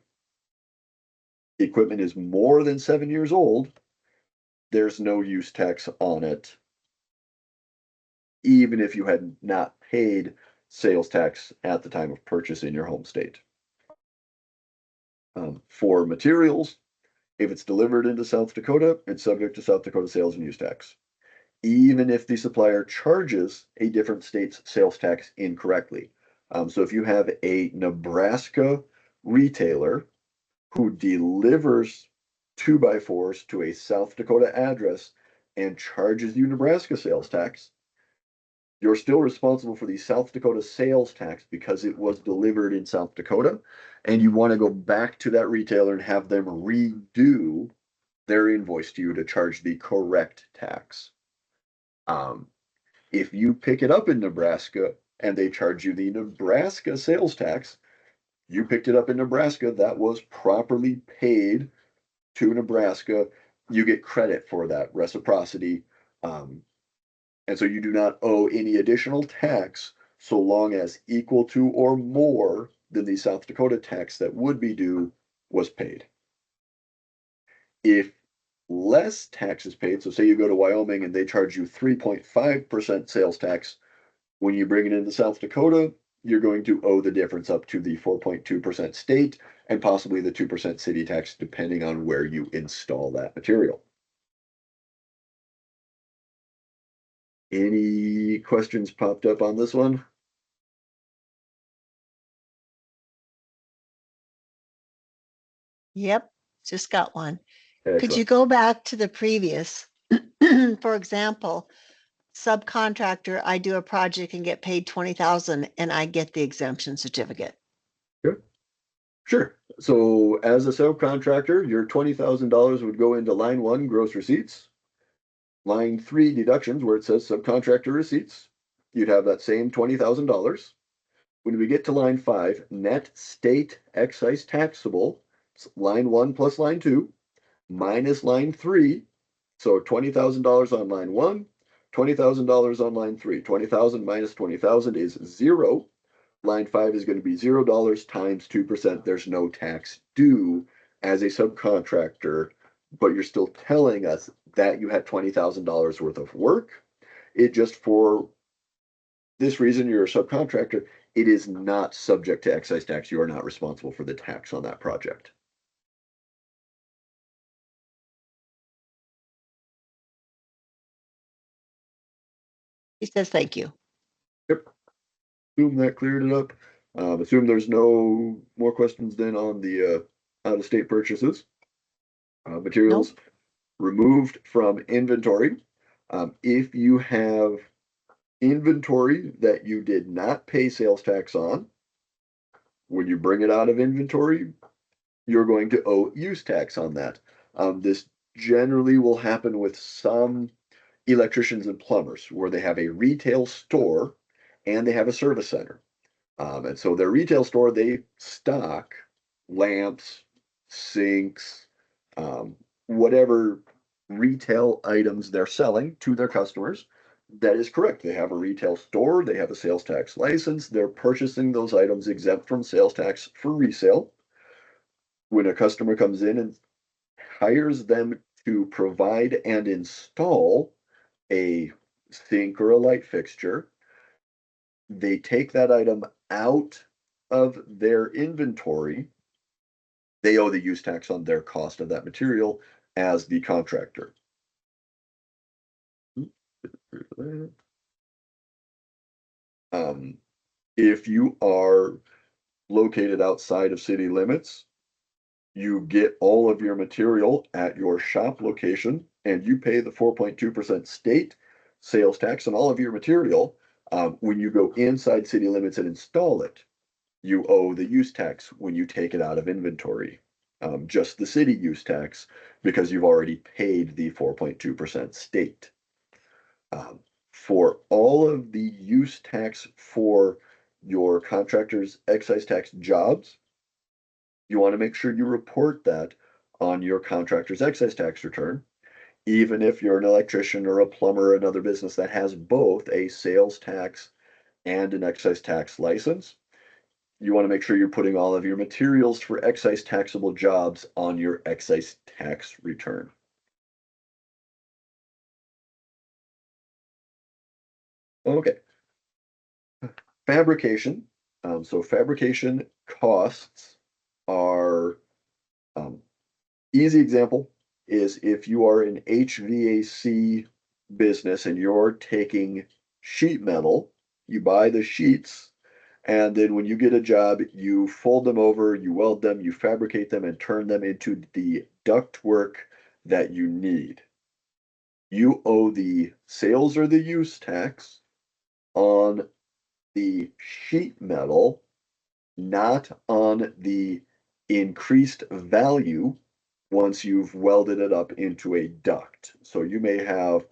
equipment is more than 7 years old, there's no use tax on it, even if you had not paid sales tax at the time of purchase in your home state. For materials, if it's delivered into South Dakota, it's subject to South Dakota sales and use tax, even if the supplier charges a different state's sales tax incorrectly. So if you have a Nebraska retailer who delivers 2x4s to a South Dakota address and charges you Nebraska sales tax, you're still responsible for the South Dakota sales tax because it was delivered in South Dakota. And you want to go back to that retailer and have them redo their invoice to you to charge the correct tax. If you pick it up in Nebraska and they charge you the Nebraska sales tax, you picked it up in Nebraska, that was properly paid to Nebraska. You get credit for that reciprocity. And so you do not owe any additional tax so long as equal to or more than the South Dakota tax that would be due was paid. If less tax is paid, so say you go to Wyoming and they charge you 3.5% sales tax, when you bring it into South Dakota, you're going to owe the difference up to the 4.2% state and possibly the 2% city tax, depending on where you install that material. Any questions popped up on this one? Yep, just got one. Could you Excellent. go back to the previous? For example, subcontractor, I do a project and get paid 20,000 and I get the exemption certificate. Sure. So as a subcontractor, your $20,000 would go into line 1, gross receipts. Line 3, deductions, where it says subcontractor receipts. You'd have that same $20,000. When we get to line 5, net state excise taxable, line 1 plus line 2, minus line 3. So $20,000 on line 1, $20,000 on line 3. 20,000 minus 20,000 is 0. Line 5 is going to be $0 times 2%. There's no tax due as a subcontractor, but you're still telling us that you had $20,000 worth of work. It just, for this reason, you're a subcontractor. It is not subject to excise tax. You are not responsible for the tax on that project. He says, thank you. Yep. Assume that cleared it up. Assume there's no more questions then on the out-of-state purchases. Materials Nope. removed from inventory. If you have inventory that you did not pay sales tax on, when you bring it out of inventory, you're going to owe use tax on that. This generally will happen with some electricians and plumbers where they have a retail store and they have a service center. And so their retail store, they stock lamps, sinks, whatever retail items they're selling to their customers. That is correct. They have a retail store, they have a sales tax license, they're purchasing those items exempt from sales tax for resale. When a customer comes in and hires them to provide and install a sink or a light fixture, they take that item out of their inventory. They owe the use tax on their cost of that material as the contractor. If you are located outside of city limits, you get all of your material at your shop location and you pay the 4.2% state sales tax on all of your material. When you go inside city limits and install it, you owe the use tax when you take it out of inventory. Just the city use tax because you've already paid the 4.2% state. For all of the use tax for your contractor's excise tax jobs, you want to make sure you report that on your contractor's excise tax return. Even if you're an electrician or a plumber or another business that has both a sales tax and an excise tax license, you want to make sure you're putting all of your materials for excise taxable jobs on your excise tax return. Okay. Fabrication. So fabrication costs are, easy example is if you are an HVAC business and you're taking sheet metal, you buy the sheets And then when you get a job, you fold them over, you weld them, you fabricate them, and turn them into the ductwork that you need. You owe the sales or the use tax on the sheet metal, not on the increased value once you've welded it up into a duct. So you may have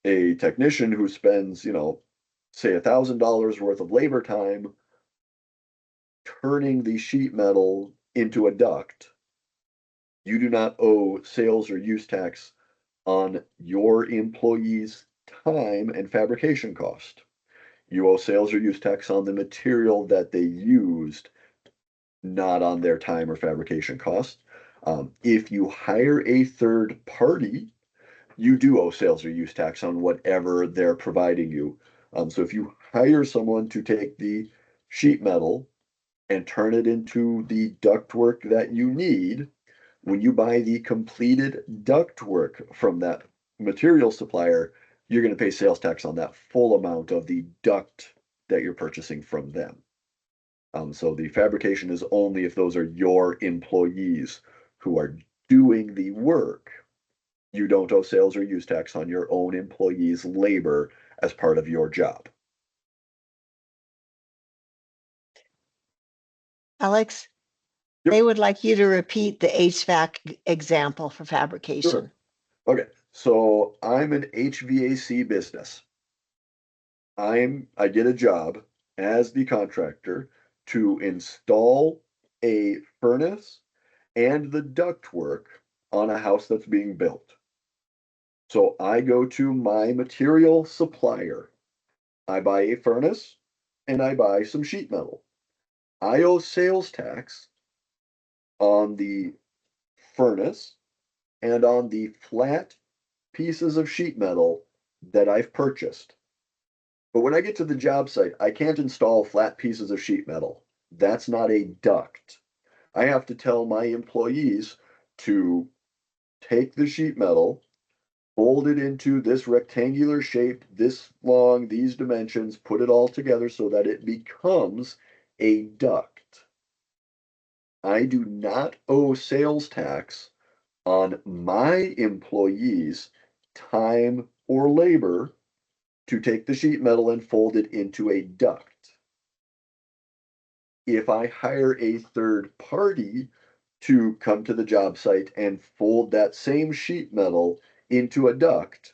a technician who spends, say $1,000 worth of labor time turning the sheet metal into a duct. You do not owe sales or use tax on your employee's time and fabrication cost. You owe sales or use tax on the material that they used, not on their time or fabrication cost. If you hire a third party, you do owe sales or use tax on whatever they're providing you. So if you hire someone to take the sheet metal and turn it into the ductwork that you need, when you buy the completed ductwork from that material supplier, you're going to pay sales tax on that full amount of the duct that you're purchasing from them. So the fabrication is only if those are your employees who are doing the work. You don't owe sales or use tax on your own employees' labor as part of your job. Alex, Yep. they would like you to repeat the HVAC example for fabrication. Sure. Okay, so I'm an HVAC business. I get a job as the contractor to install a furnace and the ductwork on a house that's being built. So I go to my material supplier. I buy a furnace and I buy some sheet metal. I owe sales tax on the furnace and on the flat pieces of sheet metal that I've purchased. But when I get to the job site, I can't install flat pieces of sheet metal. That's not a duct. I have to tell my employees to take the sheet metal, fold it into this rectangular shape, this long, these dimensions, put it all together so that it becomes a duct. I do not owe sales tax on my employees' time or labor to take the sheet metal and fold it into a duct. If I hire a third party to come to the job site and fold that same sheet metal into a duct,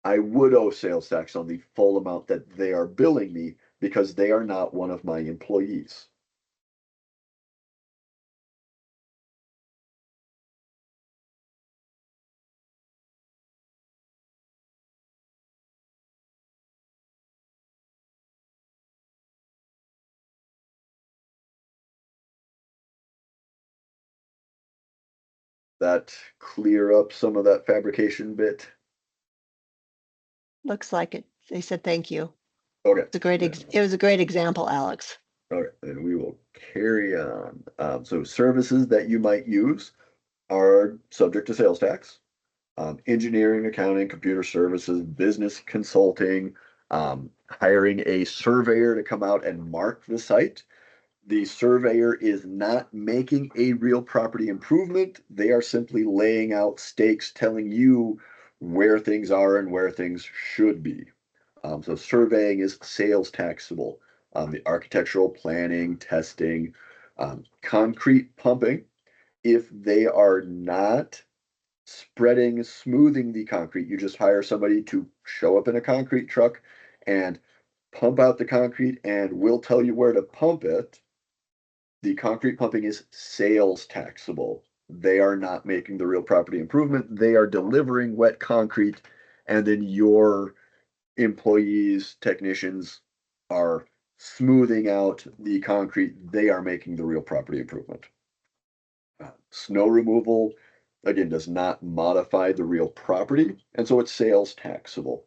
I would owe sales tax on the full amount that they are billing me because they are not one of my employees. That clear up some of that fabrication bit? Looks like it. They said thank you. Okay. It's a great it was a great example, Alex. Okay, then we will carry on. So services that you might use are subject to sales tax. Engineering, accounting, computer services, business consulting, hiring a surveyor to come out and mark the site. The surveyor is not making a real property improvement. They are simply laying out stakes, telling you where things are and where things should be. So surveying is sales taxable. The architectural planning, testing, concrete pumping, if they are not smoothing the concrete, you just hire somebody to show up in a concrete truck and pump out the concrete and we'll tell you where to pump it. The concrete pumping is sales taxable. They are not making the real property improvement. They are delivering wet concrete, and then your employees, technicians are smoothing out the concrete. They are making the real property improvement. Snow removal, again, does not modify the real property, and so it's sales taxable.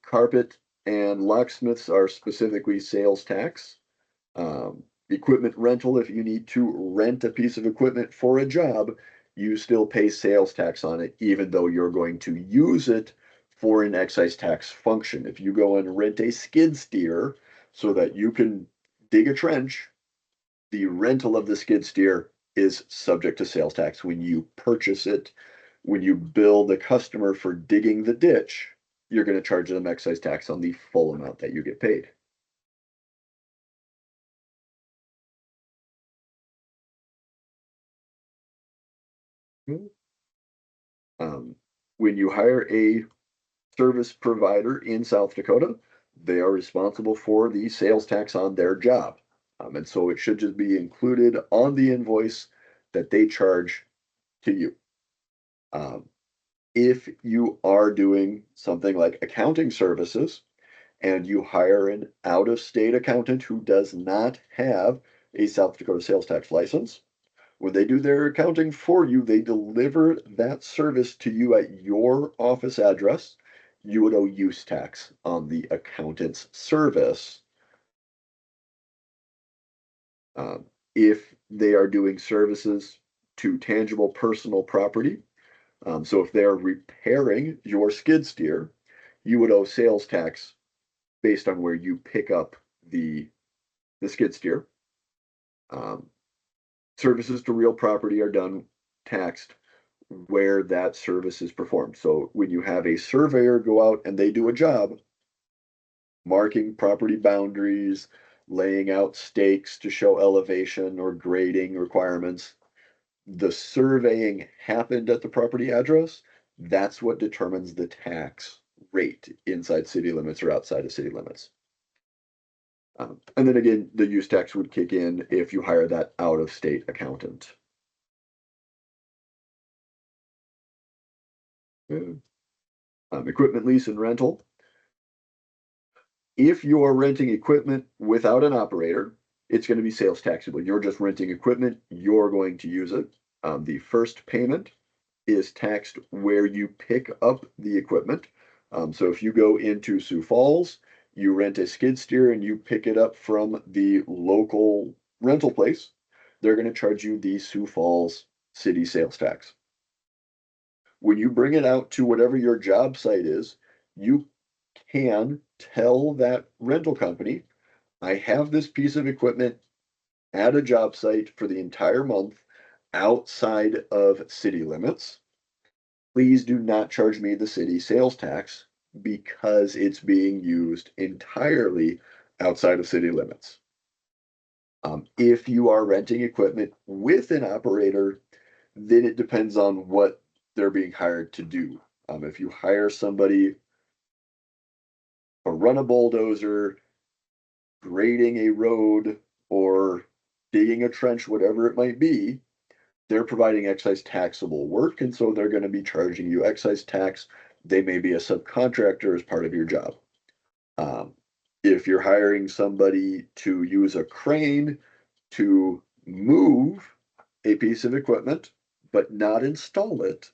Carpet and locksmiths are specifically sales tax. Equipment rental, if you need to rent a piece of equipment for a job, you still pay sales tax on it, even though you're going to use it for an excise tax function. If you go and rent a skid steer so that you can dig a trench. The rental of the skid steer is subject to sales tax when you purchase it. When you bill the customer for digging the ditch, you're going to charge them excise tax on the full amount that you get paid. When you hire a service provider in South Dakota, they are responsible for the sales tax on their job. And so it should just be included on the invoice that they charge to you. If you are doing something like accounting services and you hire an out-of-state accountant who does not have a South Dakota sales tax license, when they do their accounting for you, they deliver that service to you at your office address. You would owe use tax on the accountant's service. If they are doing services to tangible personal property, so if they're repairing your skid steer, you would owe sales tax based on where you pick up the skid steer. Services to real property are done taxed where that service is performed. So when you have a surveyor go out and they do a job, marking property boundaries, laying out stakes to show elevation or grading requirements, the surveying happened at the property address. That's what determines the tax rate inside city limits or outside of city limits. And then again, the use tax would kick in if you hire that out-of-state accountant. Equipment lease and rental. If you are renting equipment without an operator, it's going to be sales taxable. You're just renting equipment, you're going to use it. The first payment is taxed where you pick up the equipment. So if you go into Sioux Falls, you rent a skid steer and you pick it up from the local rental place, they're going to charge you the Sioux Falls city sales tax. When you bring it out to whatever your job site is, you can tell that rental company, I have this piece of equipment at a job site for the entire month outside of city limits. Please do not charge me the city sales tax because it's being used entirely outside of city limits. If you are renting equipment with an operator, then it depends on what they're being hired to do. If you hire somebody to run a bulldozer, grading a road, or digging a trench, whatever it might be, they're providing excise taxable work, and so they're going to be charging you excise tax. They may be a subcontractor as part of your job. Um, if you're hiring somebody to use a crane to move a piece of equipment, but not install it,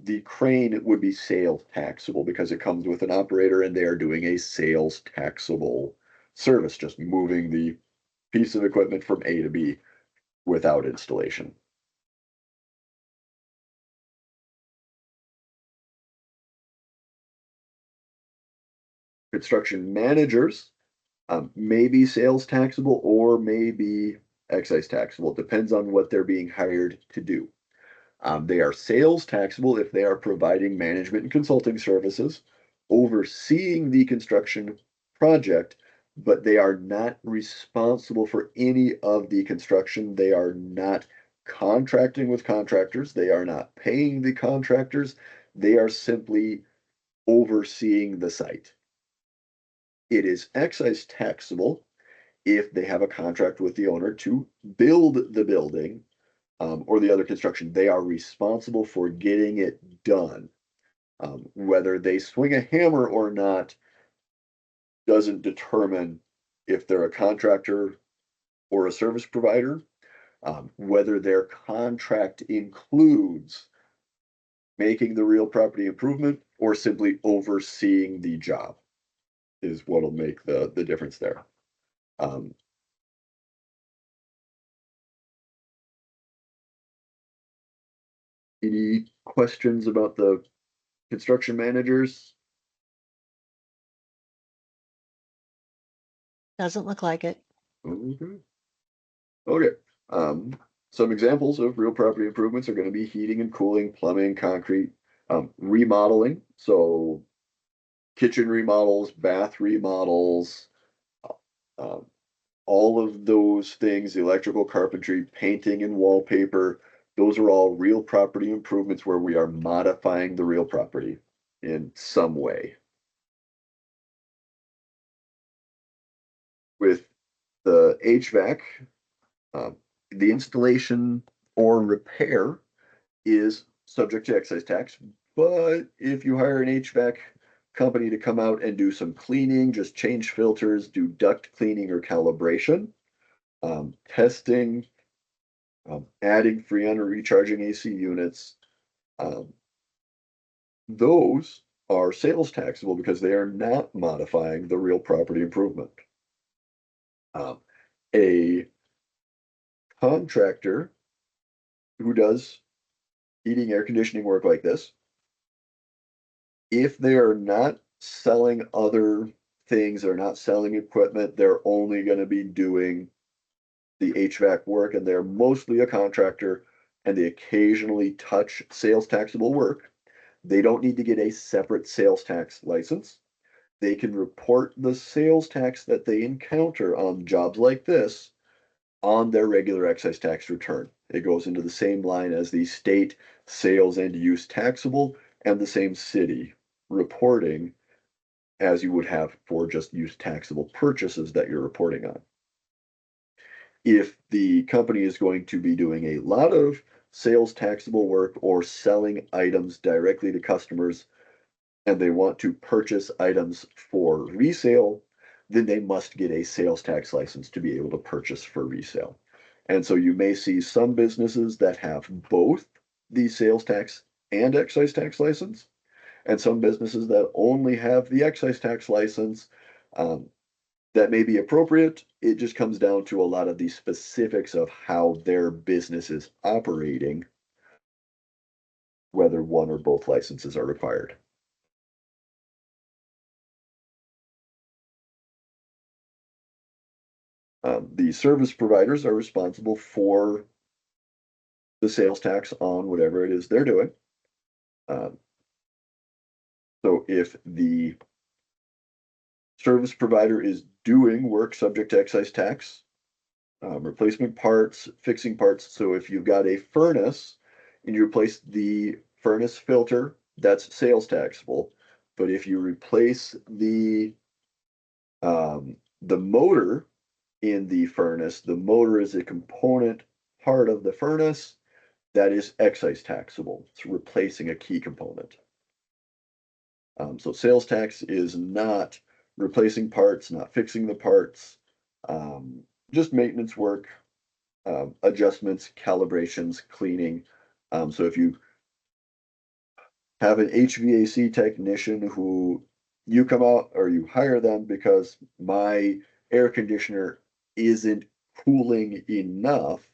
the crane would be sales taxable because it comes with an operator and they are doing a sales taxable service, just moving the piece of equipment from A to B without installation. Construction managers may be sales taxable or may be excise taxable. It depends on what they're being hired to do. They are sales taxable if they are providing management and consulting services, overseeing the construction project, but they are not responsible for any of the construction. They are not contracting with contractors. They are not paying the contractors. They are simply overseeing the site. It is excise taxable if they have a contract with the owner to build the building or the other construction. They are responsible for getting it done. Whether they swing a hammer or not doesn't determine if they're a contractor or a service provider. Whether their contract includes making the real property improvement or simply overseeing the job is what'll make the difference there. Um, any questions about the construction managers? Doesn't look like it. Okay. Okay, some examples of real property improvements are gonna be heating and cooling, plumbing, concrete, remodeling, so kitchen remodels, bath remodels, um, all of those things, electrical carpentry, painting and wallpaper, those are all real property improvements where we are modifying the real property in some way. With the HVAC, um, the installation or repair is subject to excise tax, but if you hire an HVAC company to come out and do some cleaning, just change filters, do duct cleaning or calibration, testing, adding freon or recharging AC units, um, those are sales taxable because they are not modifying the real property improvement. A contractor who does heating, air conditioning work like this, if they are not selling other things, they're not selling equipment, they're only gonna be doing the HVAC work, and they're mostly a contractor, and they occasionally touch sales taxable work. They don't need to get a separate sales tax license. They can report the sales tax that they encounter on jobs like this on their regular excise tax return. It goes into the same line as the state sales and use taxable and the same city reporting as you would have for just use taxable purchases that you're reporting on. If the company is going to be doing a lot of sales taxable work or selling items directly to customers and they want to purchase items for resale, then they must get a sales tax license to be able to purchase for resale. And so you may see some businesses that have both the sales tax and excise tax license, and some businesses that only have the excise tax license. Um, that may be appropriate. It just comes down to a lot of the specifics of how their business is operating, whether one or both licenses are required. The service providers are responsible for the sales tax on whatever it is they're doing. Um, so if the service provider is doing work subject to excise tax, replacement parts, fixing parts. So if you've got a furnace and you replace the furnace filter, that's sales taxable. But if you replace the motor in the furnace, the motor is a component part of the furnace that is excise taxable. It's replacing a key component. So sales tax is not replacing parts, not fixing the parts, um, just maintenance work, adjustments, calibrations, cleaning. So if you have an HVAC technician who you come out or you hire them because my air conditioner isn't cooling enough,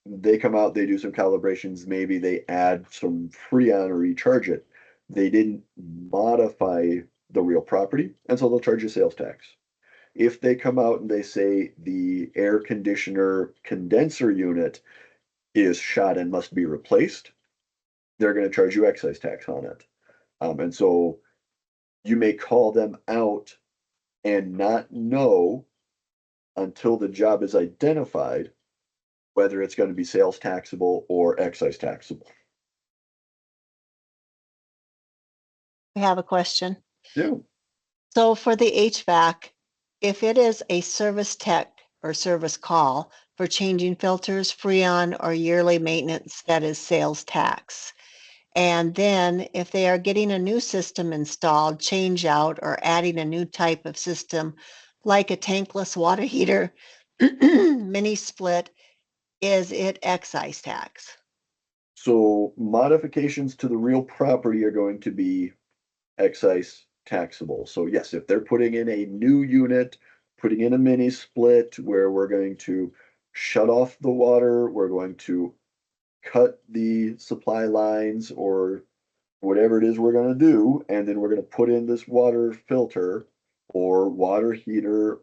they come out, they do some calibrations, maybe they add some freon or recharge it. They didn't modify the real property, and so they'll charge you sales tax. If they come out and they say the air conditioner condenser unit is shot and must be replaced, they're going to charge you excise tax on it. And so you may call them out and not know until the job is identified whether it's going to be sales taxable or excise taxable. I have a question. Yeah. So for the HVAC, if it is a service tech or service call for changing filters, freon, or yearly maintenance, that is sales tax. And then if they are getting a new system installed, change out, or adding a new type of system, like a tankless water heater, mini split, is it excise tax? So modifications to the real property are going to be excise taxable. So yes, if they're putting in a new unit, putting in a mini split where we're going to shut off the water, we're going to cut the supply lines or whatever it is we're going to do, and then we're going to put in this water filter or water heater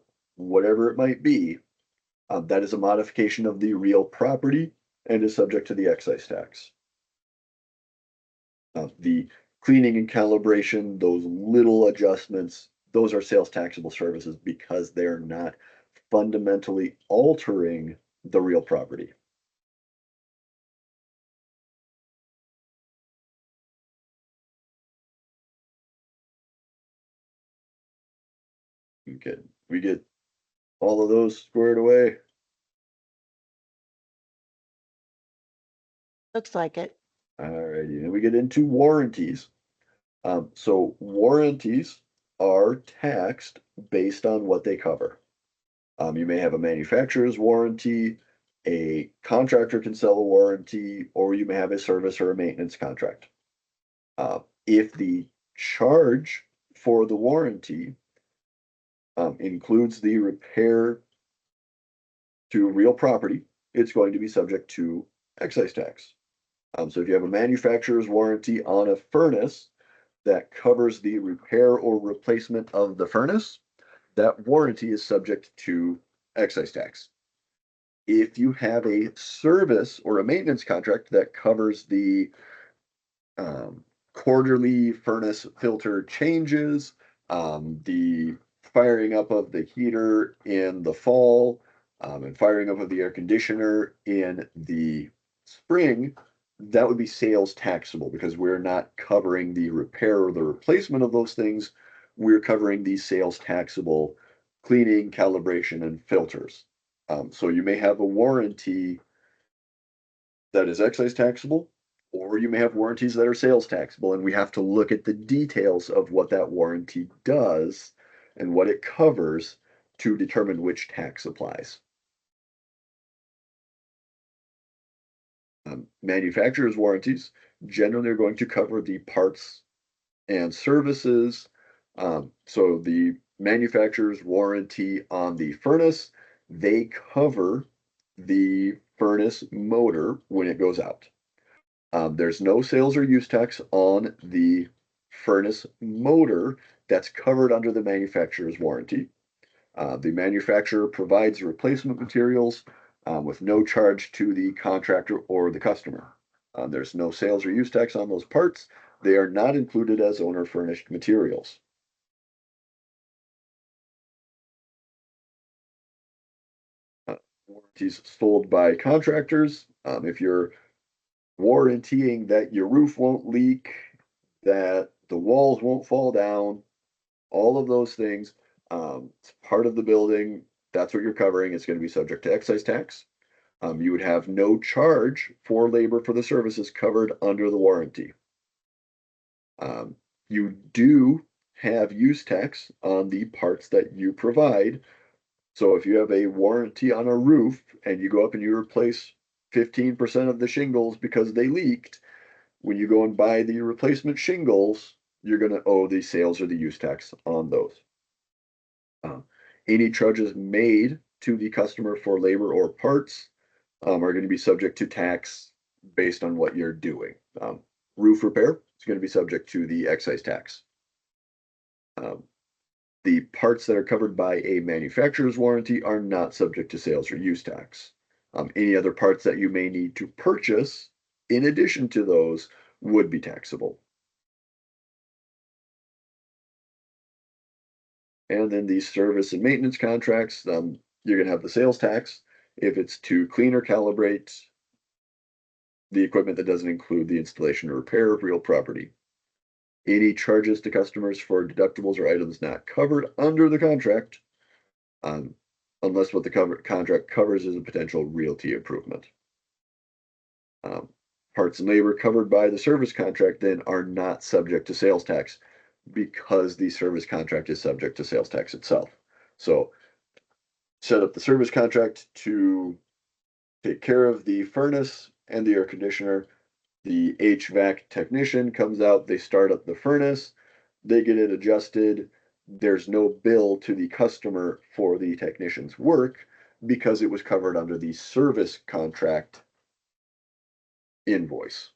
whatever it might be, that is a modification of the real property and is subject to the excise tax. The cleaning and calibration, those little adjustments, those are sales taxable services because they're not fundamentally altering the real property. Okay, we get all of those squared away. Looks like it. Alrighty, and we get into warranties. So warranties are taxed based on what they cover. You may have a manufacturer's warranty, a contractor can sell a warranty, or you may have a service or a maintenance contract. If the charge for the warranty includes the repair to real property, it's going to be subject to excise tax. So if you have a manufacturer's warranty on a furnace that covers the repair or replacement of the furnace, that warranty is subject to excise tax. If you have a service or a maintenance contract that covers the um, quarterly furnace filter changes, the firing up of the heater in the fall, and firing up of the air conditioner in the spring, that would be sales taxable because we're not covering the repair or the replacement of those things. We're covering the sales taxable cleaning, calibration, and filters. So you may have a warranty that is excise taxable, or you may have warranties that are sales taxable, and we have to look at the details of what that warranty does and what it covers to determine which tax applies. Manufacturer's warranties generally are going to cover the parts and services. So the manufacturer's warranty on the furnace, they cover the furnace motor when it goes out. There's no sales or use tax on the furnace motor that's covered under the manufacturer's warranty. The manufacturer provides replacement materials with no charge to the contractor or the customer. There's no sales or use tax on those parts. They are not included as owner furnished materials. Warranties sold by contractors. If you're warrantying that your roof won't leak, that the walls won't fall down, all of those things, it's part of the building. That's what you're covering. It's going to be subject to excise tax. You would have no charge for labor for the services covered under the warranty. You do have use tax on the parts that you provide. So if you have a warranty on a roof and you go up and you replace 15% of the shingles because they leaked, when you go and buy the replacement shingles, you're going to owe the sales or the use tax on those. Any charges made to the customer for labor or parts are going to be subject to tax based on what you're doing. Roof repair is going to be subject to the excise tax. The parts that are covered by a manufacturer's warranty are not subject to sales or use tax. Any other parts that you may need to purchase in addition to those would be taxable. And then these service and maintenance contracts, you're going to have the sales tax if it's to clean or calibrate the equipment that doesn't include the installation or repair of real property. Any charges to customers for deductibles or items not covered under the contract, um, unless what the contract covers is a potential realty improvement. Parts and labor covered by the service contract then are not subject to sales tax because the service contract is subject to sales tax itself. So set up the service contract to take care of the furnace and the air conditioner. The HVAC technician comes out, they start up the furnace, they get it adjusted. There's no bill to the customer for the technician's work because it was covered under the service contract invoice.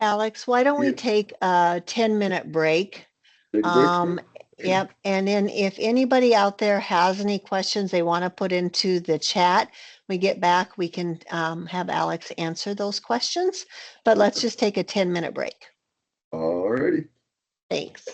Alex, why don't we Yeah. take a 10-minute break? Take a break. Yep. And then if anybody out there has any questions they want to put into the chat, we get back, we can have Alex answer those questions. But let's just take a 10-minute break. Alrighty. Thanks.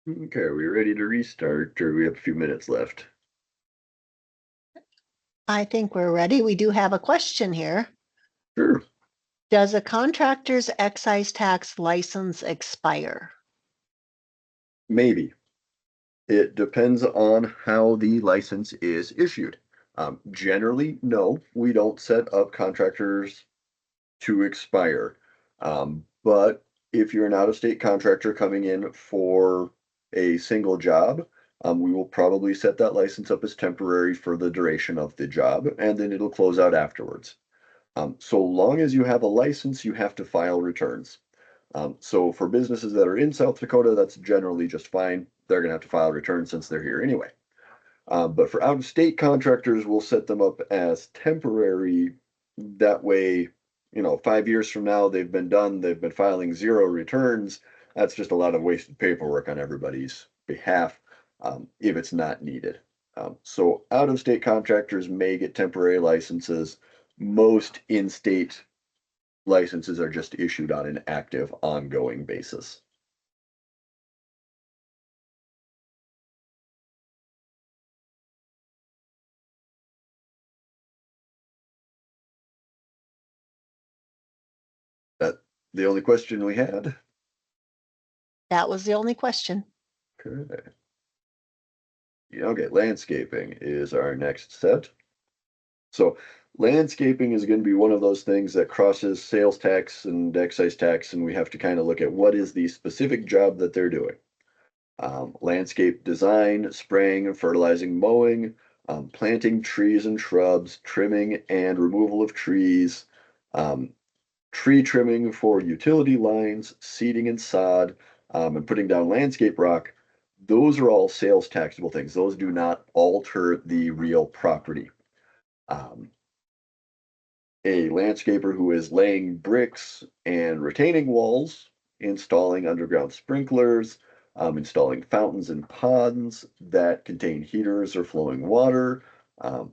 Okay, are we ready to restart, or do we have a few minutes left? I think we're ready. We do have a question here. Sure. Does a contractor's excise tax license expire? Maybe. It depends on how the license is issued. Generally, no, we don't set up contractors to expire. But if you're an out-of-state contractor coming in for a single job, we will probably set that license up as temporary for the duration of the job, and then it'll close out afterwards. So long as you have a license, you have to file returns. So for businesses that are in South Dakota, that's generally just fine. They're gonna have to file returns since they're here anyway. But for out-of-state contractors, we'll set them up as temporary. That way, 5 years from now, they've been done, they've been filing zero returns. That's just a lot of wasted paperwork on everybody's behalf, if it's not needed. So out-of-state contractors may get temporary licenses. Most in-state licenses are just issued on an active, ongoing basis. That the only question we had. That was the only question. Okay. Yeah, okay, landscaping is our next set. So landscaping is going to be one of those things that crosses sales tax and excise tax, and we have to kind of look at what is the specific job that they're doing. Landscape design, spraying, fertilizing, mowing, planting trees and shrubs, trimming and removal of trees, um, tree trimming for utility lines, seeding and sod, and putting down landscape rock. Those are all sales taxable things. Those do not alter the real property. Um, a landscaper who is laying bricks and retaining walls, installing underground sprinklers, installing fountains and ponds that contain heaters or flowing water, um,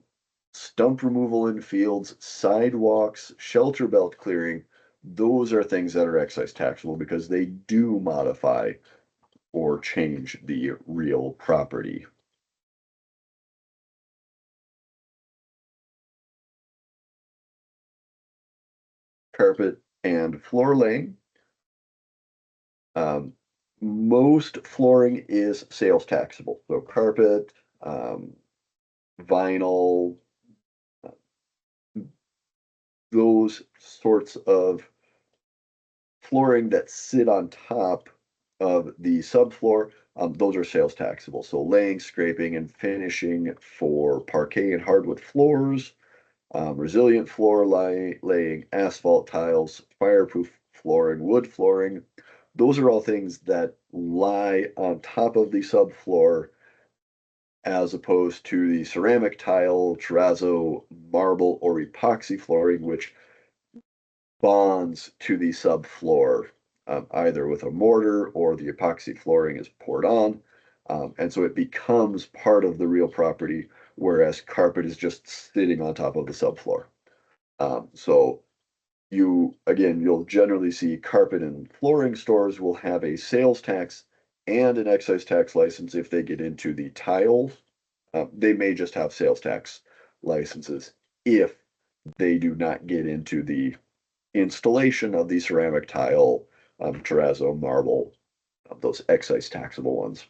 stump removal in fields, sidewalks, shelter belt clearing. Those are things that are excise taxable because they do modify or change the real property. Carpet and floor laying. Um, Most flooring is sales taxable. So carpet, vinyl, uh, those sorts of flooring that sit on top of the subfloor, those are sales taxable. So laying, scraping, and finishing for parquet and hardwood floors, resilient laying, asphalt tiles, fireproof flooring, wood flooring. Those are all things that lie on top of the subfloor as opposed to the ceramic tile, terrazzo, marble, or epoxy flooring, which bonds to the subfloor, either with a mortar or the epoxy flooring is poured on. And so it becomes part of the real property, whereas carpet is just sitting on top of the subfloor. So you'll generally see carpet and flooring stores will have a sales tax and an excise tax license if they get into the tiles. They may just have sales tax licenses if they do not get into the installation of the ceramic tile, terrazzo, marble, those excise taxable ones.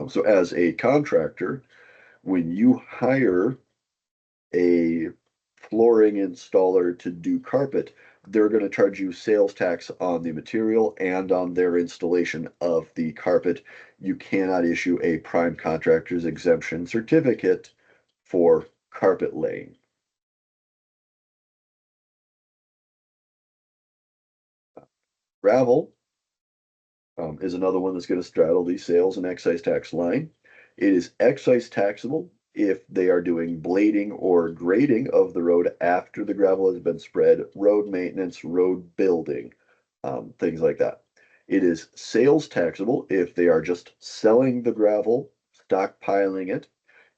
So as a contractor, when you hire a flooring installer to do carpet, they're going to charge you sales tax on the material and on their installation of the carpet. You cannot issue a prime contractor's exemption certificate for carpet laying. Gravel is another one that's going to straddle the sales and excise tax line. It is excise taxable if they are doing blading or grading of the road after the gravel has been spread, road maintenance, road building, things like that. It is sales taxable if they are just selling the gravel, stockpiling it.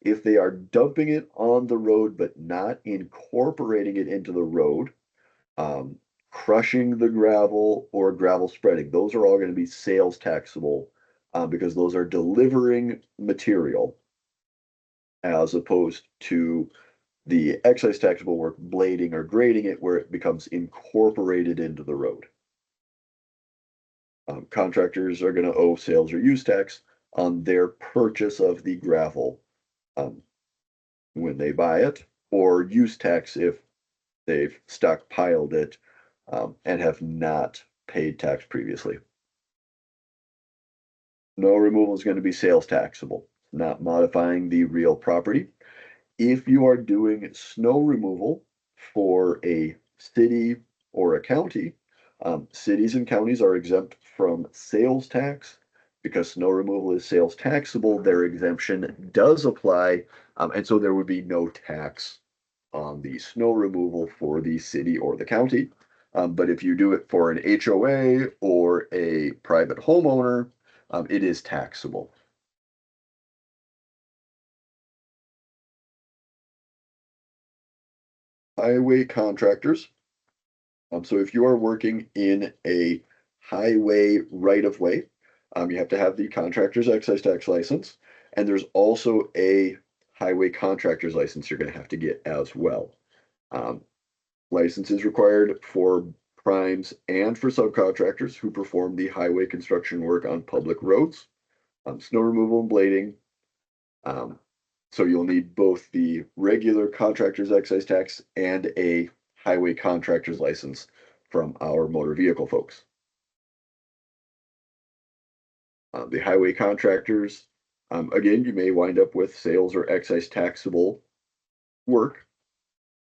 If they are dumping it on the road but not incorporating it into the road, um, crushing the gravel or gravel spreading. Those are all going to be sales taxable because those are delivering material as opposed to the excise taxable work, blading or grading it, where it becomes incorporated into the road. Contractors are going to owe sales or use tax on their purchase of the gravel um, when they buy it, or use tax if they've stockpiled it and have not paid tax previously. Snow removal is going to be sales taxable, not modifying the real property. If you are doing snow removal for a city or a county, cities and counties are exempt from sales tax. Because snow removal is sales taxable, their exemption does apply, and so there would be no tax on the snow removal for the city or the county. But if you do it for an HOA or a private homeowner, it is taxable. Highway contractors. So if you are working in a highway right of way, you have to have the contractor's excise tax license. And there's also a highway contractor's license you're going to have to get as well. License is required for primes and for subcontractors who perform the highway construction work on public roads, snow removal and blading. So you'll need both the regular contractor's excise tax and a highway contractor's license from our motor vehicle folks. The highway contractors, again, you may wind up with sales or excise taxable work.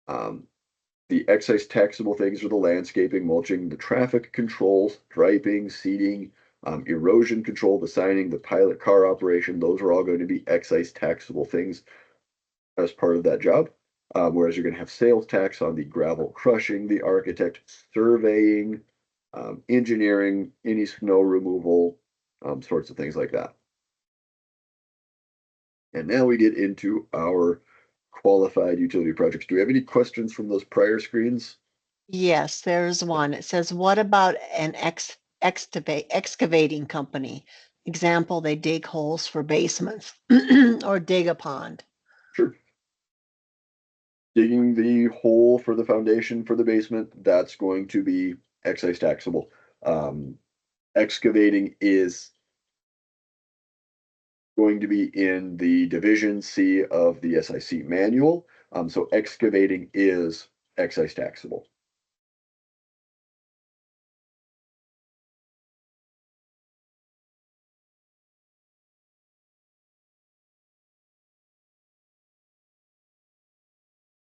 The excise taxable things are the landscaping, mulching, the traffic controls, striping, seeding, erosion control, the signing, the pilot car operation. Those are all going to be excise taxable things as part of that job. Whereas you're going to have sales tax on the gravel crushing, the architect surveying, engineering, any snow removal, sorts of things like that. And now we get into our qualified utility projects. Do we have any questions from those prior screens? Yes, there's one. It says, what about an excavating company? Example, they dig holes for basements or dig a pond. Sure. Digging the hole for the foundation for the basement, that's going to be excise taxable. Excavating is going to be in the Division C of the SIC manual. So excavating is excise taxable.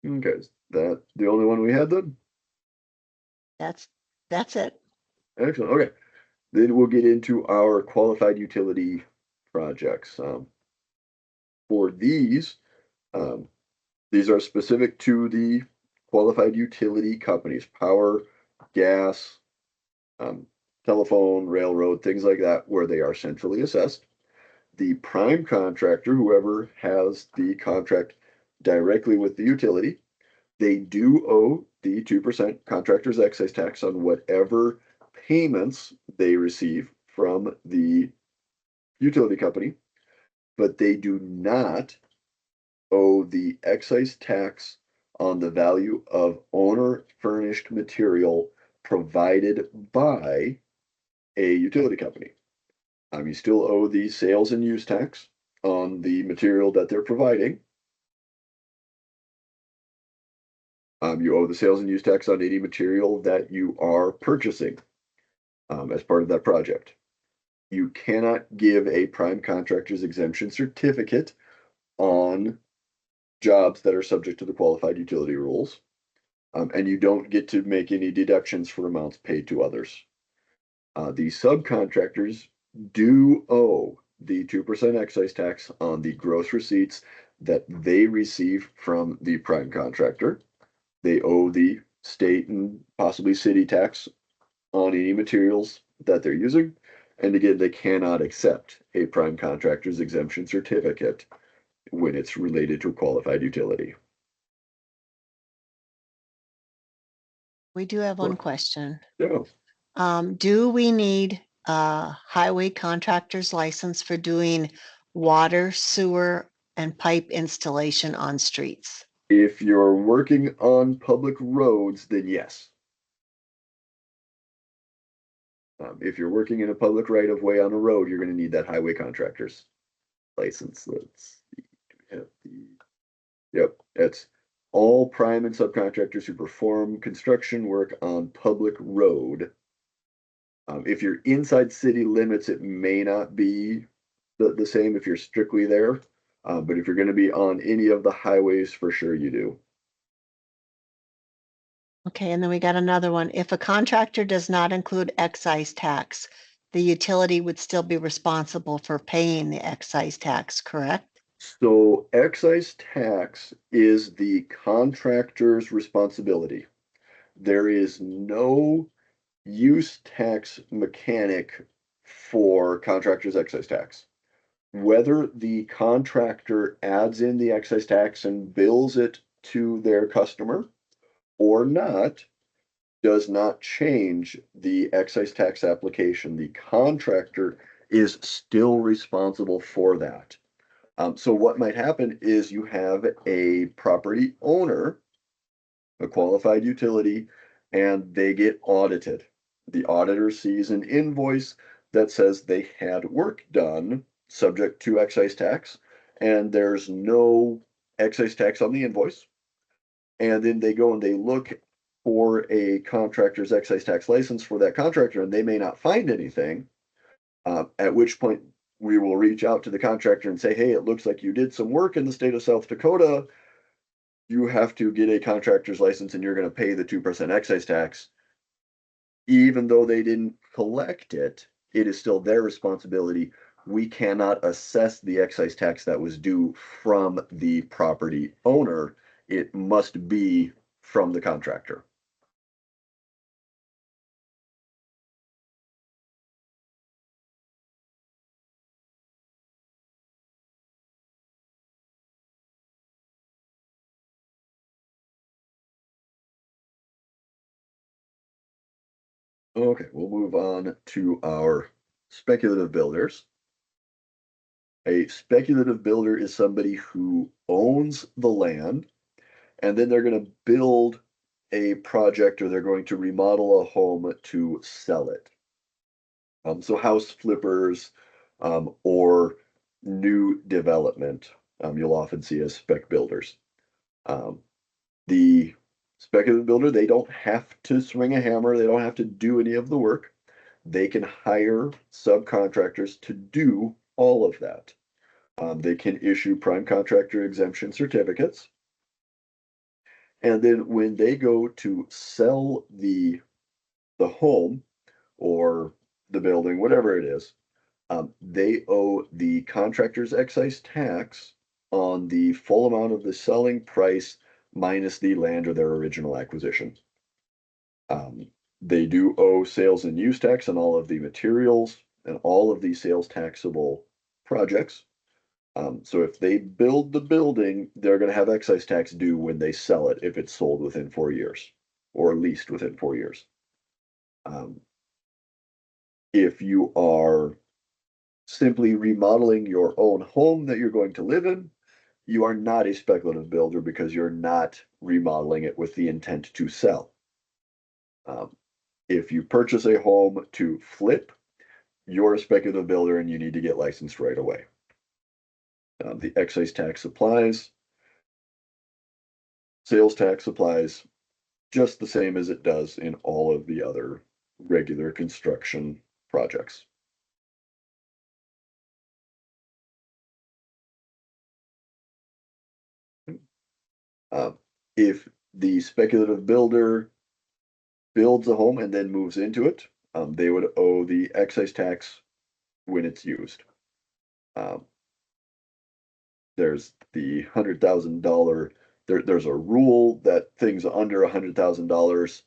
Okay, is that the only one we had then? That's it. Excellent. Okay, then we'll get into our qualified utility projects. For these are specific to the qualified utility companies, power, gas, telephone, railroad, things like that, where they are centrally assessed. The prime contractor, whoever has the contract directly with the utility, they do owe the 2% contractor's excise tax on whatever payments they receive from the utility company, but they do not owe the excise tax on the value of owner furnished material provided by a utility company. You still owe the sales and use tax on the material that they're providing. You owe the sales and use tax on any material that you are purchasing as part of that project. You cannot give a prime contractor's exemption certificate on jobs that are subject to the qualified utility rules. And you don't get to make any deductions for amounts paid to others. The subcontractors do owe the 2% excise tax on the gross receipts that they receive from the prime contractor. They owe the state and possibly city tax on any materials that they're using. And again, they cannot accept a prime contractor's exemption certificate when it's related to a qualified utility. We do have one Sure. question. So, Do we need a highway contractor's license for doing water, sewer, and pipe installation on streets? If you're working on public roads, then yes. If you're working in a public right of way on a road, you're gonna need that highway contractor's license. Let's see. Do we have the- Yep, it's all prime and subcontractors who perform construction work on public road. If you're inside city limits, it may not be the same if you're strictly there. But if you're gonna be on any of the highways, for sure you do. Okay, and then we got another one. If a contractor does not include excise tax, the utility would still be responsible for paying the excise tax, correct? So excise tax is the contractor's responsibility. There is no use tax mechanic for contractor's excise tax. Whether the contractor adds in the excise tax and bills it to their customer or not does not change the excise tax application. The contractor is still responsible for that. So what might happen is you have a property owner, a qualified utility, and they get audited. The auditor sees an invoice that says they had work done subject to excise tax, and there's no excise tax on the invoice. And then they go and they look for a contractor's excise tax license for that contractor, and they may not find anything. At which point we will reach out to the contractor and say, hey, it looks like you did some work in the state of South Dakota. You have to get a contractor's license and you're going to pay the 2% excise tax. Even though they didn't collect it, it is still their responsibility. We cannot assess the excise tax that was due from the property owner. It must be from the contractor. Okay, we'll move on to our speculative builders. A speculative builder is somebody who owns the land and then they're going to build a project or they're going to remodel a home to sell it. So house flippers or new development, you'll often see as spec builders. Um, the speculative builder, they don't have to swing a hammer, they don't have to do any of the work. They can hire subcontractors to do all of that. They can issue prime contractor exemption certificates. And then when they go to sell the home or the building, whatever it is, they owe the contractor's excise tax on the full amount of the selling price minus the land or their original acquisition. Um, they do owe sales and use tax on all of the materials and all of the sales taxable projects. So if they build the building, they're going to have excise tax due when they sell it if it's sold within 4 years or leased within 4 years. Um, if you are simply remodeling your own home that you're going to live in, you are not a speculative builder because you're not remodeling it with the intent to sell. If you purchase a home to flip, you're a speculative builder and you need to get licensed right away. The excise tax applies, sales tax applies just the same as it does in all of the other regular construction projects. Uh, if the speculative builder builds a home and then moves into it, they would owe the excise tax when it's used. Um, there's the $100,000. There's a rule that things under $100,000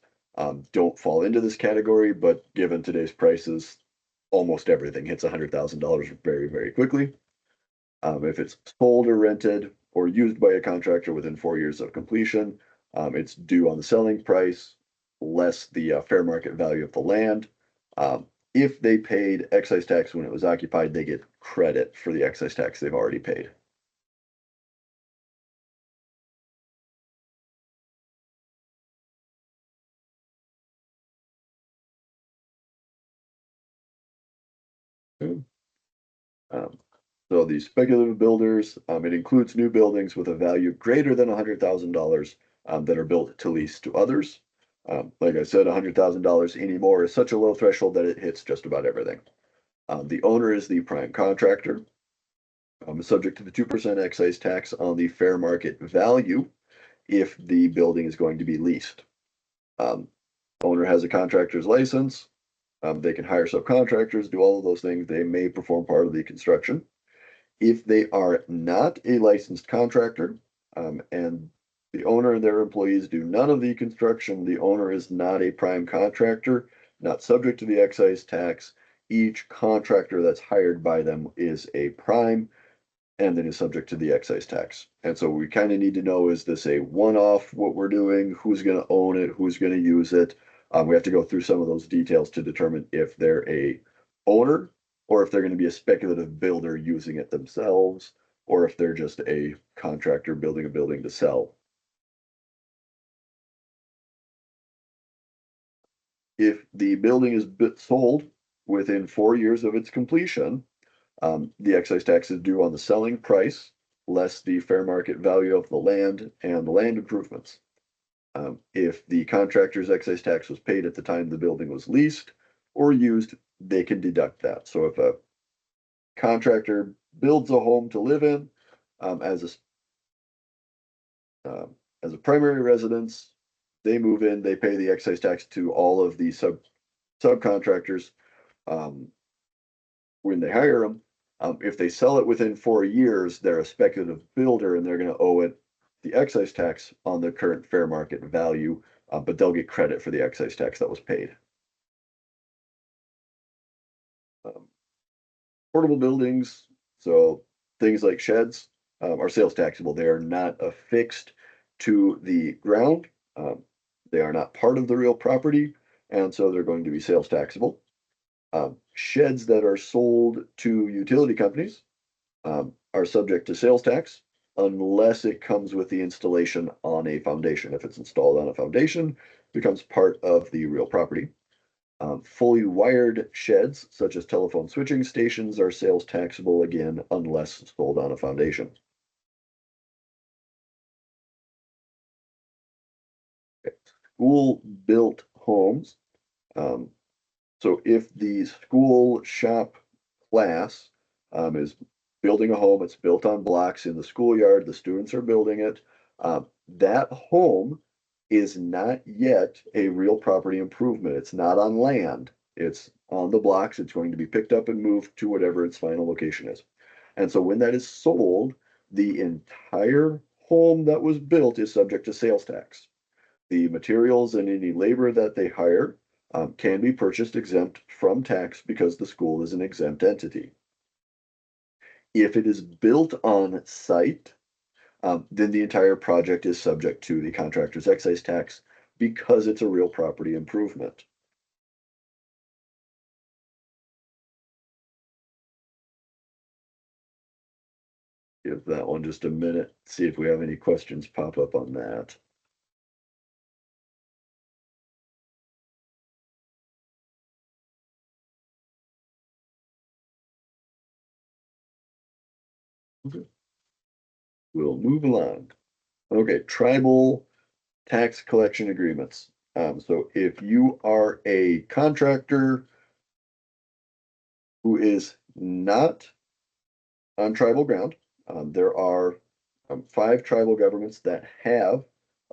don't fall into this category, but given today's prices, almost everything hits $100,000 very, very quickly. If it's sold or rented or used by a contractor within 4 years of completion, it's due on the selling price less the fair market value of the land. Um, if they paid excise tax when it was occupied, they get credit for the excise tax they've already paid. Um, so the speculative builders, it includes new buildings with a value greater than $100,000 that are built to lease to others. Like I said, $100,000 anymore is such a low threshold that it hits just about everything. The owner is the prime contractor, subject to the 2% excise tax on the fair market value if the building is going to be leased. Owner has a contractor's license. They can hire subcontractors, do all of those things. They may perform part of the construction. If they are not a licensed contractor, and the owner and their employees do none of the construction, the owner is not a prime contractor, not subject to the excise tax. Each contractor that's hired by them is a prime and then is subject to the excise tax. And so we kind of need to know, is this a one-off what we're doing? Who's going to own it? Who's going to use it? We have to go through some of those details to determine if they're a owner or if they're going to be a speculative builder using it themselves, or if they're just a contractor building a building to sell. If the building is sold within 4 years of its completion, the excise tax is due on the selling price, less the fair market value of the land and the land improvements. If the contractor's excise tax was paid at the time the building was leased or used, they can deduct that. So if a contractor builds a home to live in as a primary residence, they move in, they pay the excise tax to all of the subcontractors when they hire them. If they sell it within 4 years, they're a speculative builder and they're going to owe it the excise tax on the current fair market value, but they'll get credit for the excise tax that was paid. Portable buildings, so things like sheds, are sales taxable. They are not affixed to the ground. They are not part of the real property, and so they're going to be sales taxable. Sheds that are sold to utility companies are subject to sales tax unless it comes with the installation on a foundation. If it's installed on a foundation, it becomes part of the real property. Fully wired sheds, such as telephone switching stations, are sales taxable again unless sold on a foundation. School-built homes. So if the school shop class is building a home, it's built on blocks in the schoolyard, the students are building it, that home is not yet a real property improvement. It's not on land. It's on the blocks. It's going to be picked up and moved to whatever its final location is. And so when that is sold, the entire home that was built is subject to sales tax. The materials and any labor that they hire can be purchased exempt from tax because the school is an exempt entity. If it is built on site, then the entire project is subject to the contractor's excise tax because it's a real property improvement. Give that one just a minute, see if we have any questions pop up on that. Okay. We'll move along. Okay, tribal tax collection agreements. So if you are a contractor who is not on tribal ground, there are 5 tribal governments that have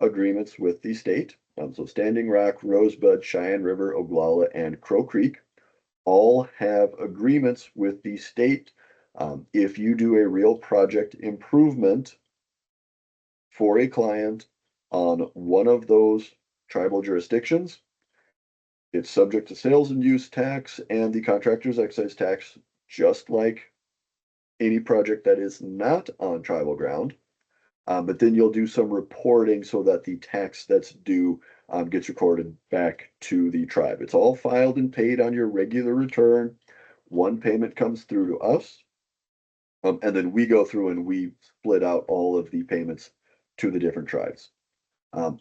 agreements with the state. So Standing Rock, Rosebud, Cheyenne River, Oglala, and Crow Creek all have agreements with the state. If you do a real project improvement for a client on one of those tribal jurisdictions, it's subject to sales and use tax and the contractor's excise tax, just like any project that is not on tribal ground. But then you'll do some reporting so that the tax that's due gets recorded back to the tribe. It's all filed and paid on your regular return. One payment comes through to us. And then we go through and we split out all of the payments to the different tribes.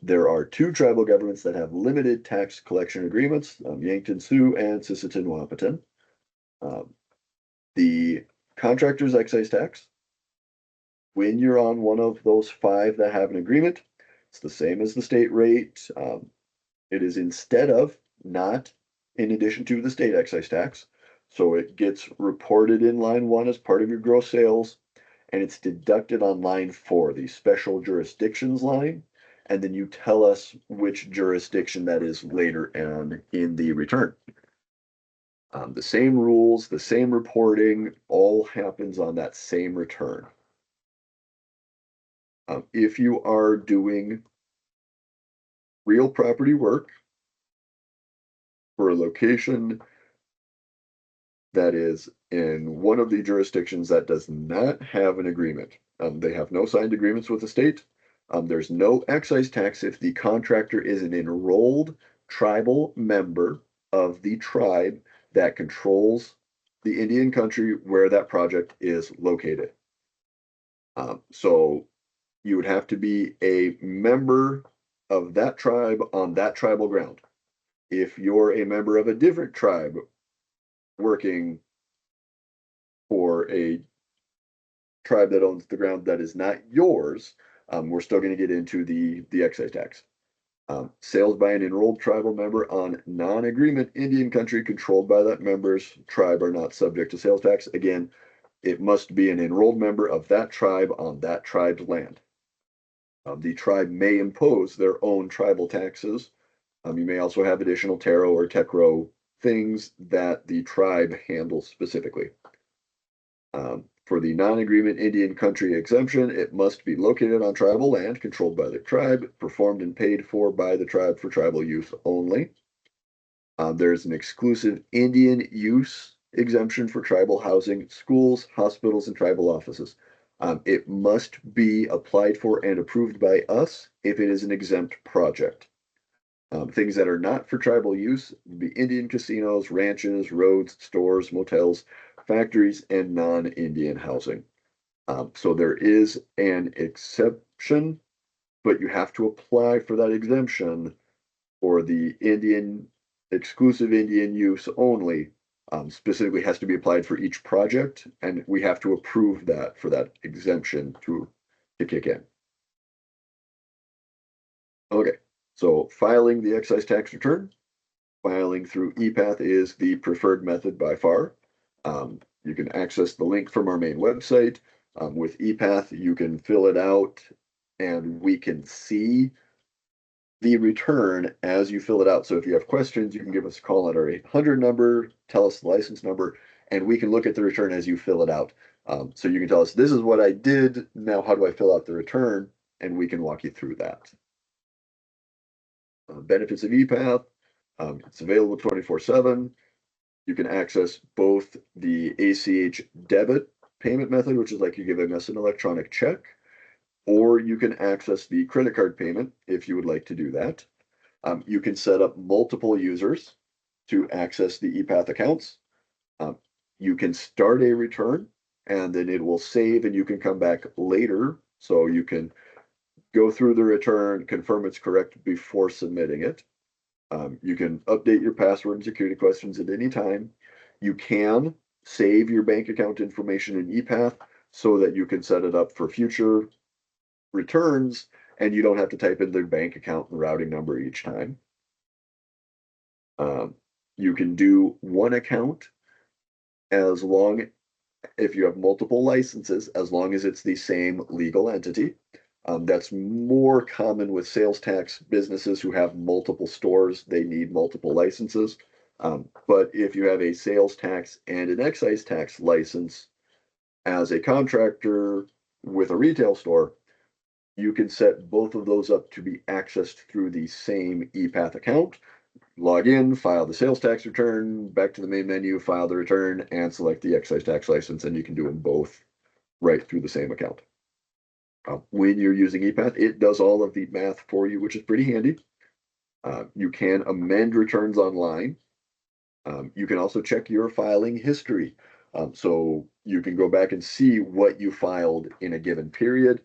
There are two tribal governments that have limited tax collection agreements, Yankton Sioux and Sisseton Wahpeton. The contractor's excise tax, when you're on one of those five that have an agreement, it's the same as the state rate. It is instead of, not in addition to the state excise tax. So it gets reported in line one as part of your gross sales, and it's deducted on line four, the special jurisdictions line. And then you tell us which jurisdiction that is later on in the return. The same rules, the same reporting, all happens on that same return. If you are doing real property work for a location that is in one of the jurisdictions that does not have an agreement, they have no signed agreements with the state. There's no excise tax if the contractor is an enrolled tribal member of the tribe that controls the Indian country where that project is located. So you would have to be a member of that tribe on that tribal ground. If you're a member of a different tribe working for a tribe that owns the ground that is not yours, we're still going to get into the excise tax. Sales by an enrolled tribal member on non-agreement Indian country controlled by that member's tribe are not subject to sales tax. Again, it must be an enrolled member of that tribe on that tribe's land. The tribe may impose their own tribal taxes. You may also have additional taro or tekro things that the tribe handles specifically. For the non-agreement Indian country exemption, it must be located on tribal land controlled by the tribe, performed and paid for by the tribe for tribal use only. There's an exclusive Indian use exemption for tribal housing, schools, hospitals, and tribal offices. It must be applied for and approved by us if it is an exempt project. Things that are not for tribal use would be Indian casinos, ranches, roads, stores, motels, factories, and non-Indian housing. So there is an exception, but you have to apply for that exemption for the exclusive Indian use only. Specifically has to be applied for each project, and we have to approve that for that exemption to kick in. Okay, so filing the excise tax return, filing through ePath is the preferred method by far. You can access the link from our main website. With ePath, you can fill it out and we can see the return as you fill it out. So if you have questions, you can give us a call at our 800 number, tell us the license number, and we can look at the return as you fill it out. So you can tell us, this is what I did, now how do I fill out the return? And we can walk you through that. Benefits of ePath, it's available 24/7. You can access both the ACH debit payment method, which is like you're giving us an electronic check, or you can access the credit card payment if you would like to do that. You can set up multiple users to access the ePath accounts. You can start a return and then it will save and you can come back later. So you can go through the return, confirm it's correct before submitting it. You can update your password and security questions at any time. You can save your bank account information in ePath so that you can set it up for future returns and you don't have to type in their bank account and routing number each time. You can do one account if you have multiple licenses, as long as it's the same legal entity. That's more common with sales tax businesses who have multiple stores. They need multiple licenses. But if you have a sales tax and an excise tax license as a contractor with a retail store, you can set both of those up to be accessed through the same ePath account. Log in, file the sales tax return, back to the main menu, file the return, and select the excise tax license, and you can do them both right through the same account. When you're using ePath, it does all of the math for you, which is pretty handy. You can amend returns online. You can also check your filing history. So you can go back and see what you filed in a given period.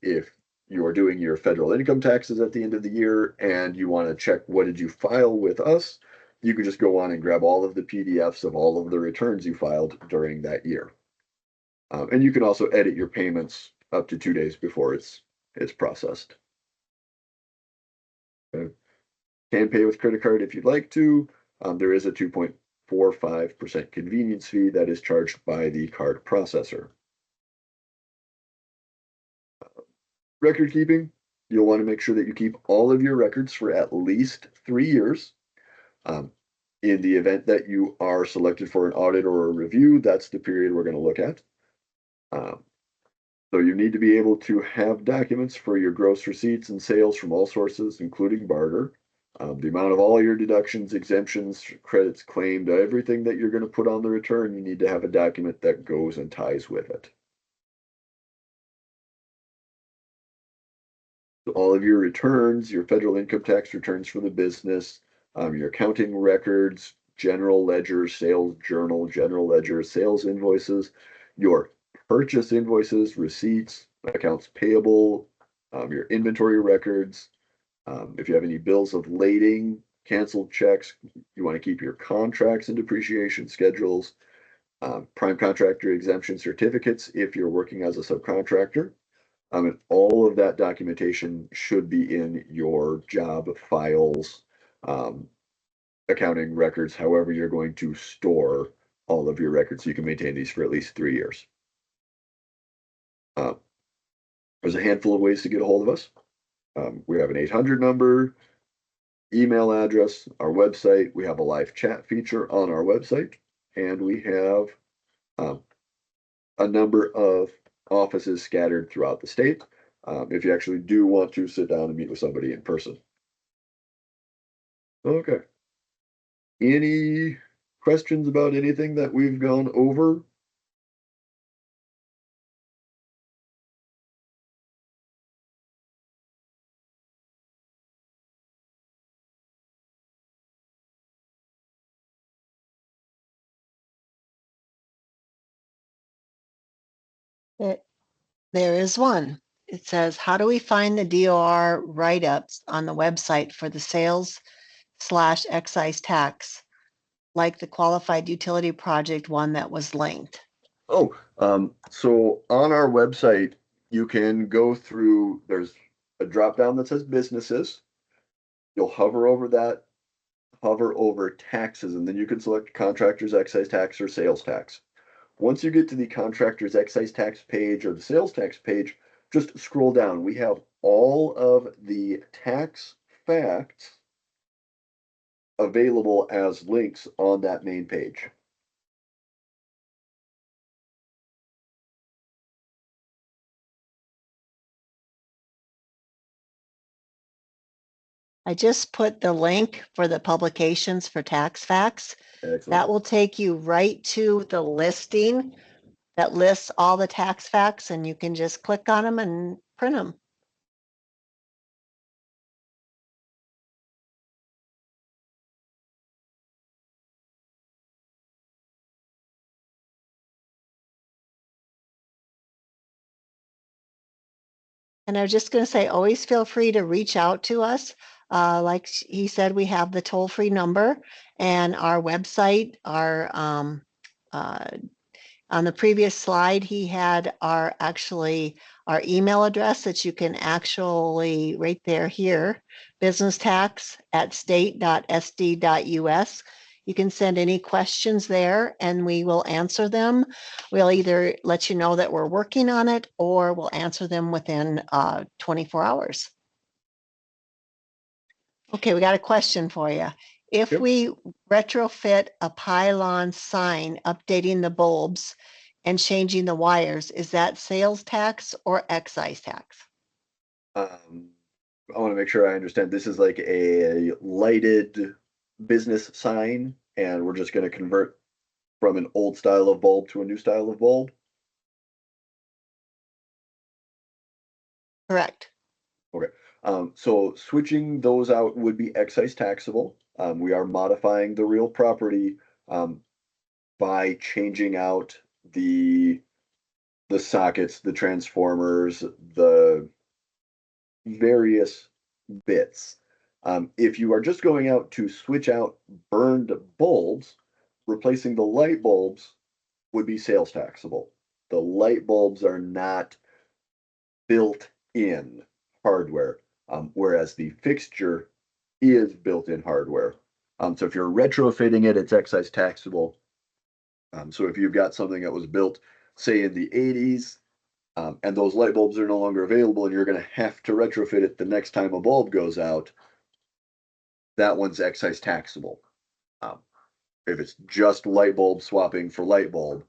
If you're doing your federal income taxes at the end of the year and you want to check what did you file with us, you can just go on and grab all of the PDFs of all of the returns you filed during that year. And you can also edit your payments up to 2 days before it's processed. Okay. Can pay with credit card if you'd like to. There is a 2.45% convenience fee that is charged by the card processor. Record keeping, you'll want to make sure that you keep all of your records for at least 3 years. In the event that you are selected for an audit or a review, that's the period we're going to look at. So you need to be able to have documents for your gross receipts and sales from all sources, including barter. The amount of all your deductions, exemptions, credits claimed, everything that you're going to put on the return, you need to have a document that goes and ties with it. So all of your returns, your federal income tax returns for the business, your accounting records, general ledger, sales journal, general ledger, sales invoices, your purchase invoices, receipts, accounts payable, your inventory records. If you have any bills of lading, canceled checks, you want to keep your contracts and depreciation schedules, prime contractor exemption certificates if you're working as a subcontractor. And all of that documentation should be in your job files, accounting records, however you're going to store all of your records so you can maintain these for at least 3 years. There's a handful of ways to get a hold of us. We have an 800 number, email address, our website. We have a live chat feature on our website, and we have a number of offices scattered throughout the state if you actually do want to sit down and meet with somebody in person. Okay. Any questions about anything that we've gone over? There is one. It says, how do we find the DOR write-ups on the website for the sales/excise tax, like the qualified utility project one that was linked? Oh, so on our website, you can go through, there's a drop down that says businesses. You'll hover over that, hover over taxes, and then you can select contractor's excise tax or sales tax. Once you get to the contractor's excise tax page or the sales tax page, just scroll down. We have all of the tax facts available as links on that main page. I just put the link for the publications for tax facts. Excellent. That will take you right to the listing that lists all the tax facts, and you can just click on them and print them. And I was just going to say, always feel free to reach out to us. Like he said, we have the toll-free number and our website, our on the previous slide, he had our email address that you can actually right there here, businesstax@state.sd.us. You can send any questions there and we will answer them. We'll either let you know that we're working on it or we'll answer them within 24 hours. Okay, we got a question for you. If Yep. we retrofit a pylon sign, updating the bulbs and changing the wires, is that sales tax or excise tax? I want to make sure I understand. This is like a lighted business sign, and we're just going to convert from an old style of bulb to a new style of bulb. Correct. Okay. So switching those out would be excise taxable. We are modifying the real property, by changing out the sockets, the transformers, the various bits. If you are just going out to switch out burned bulbs, replacing the light bulbs would be sales taxable. The light bulbs are not built-in hardware, whereas the fixture is built-in hardware. So if you're retrofitting it, it's excise taxable. So if you've got something that was built, say in the 80s, and those light bulbs are no longer available, and you're going to have to retrofit it the next time a bulb goes out, that one's excise taxable. Um, if it's just light bulb swapping for light bulb,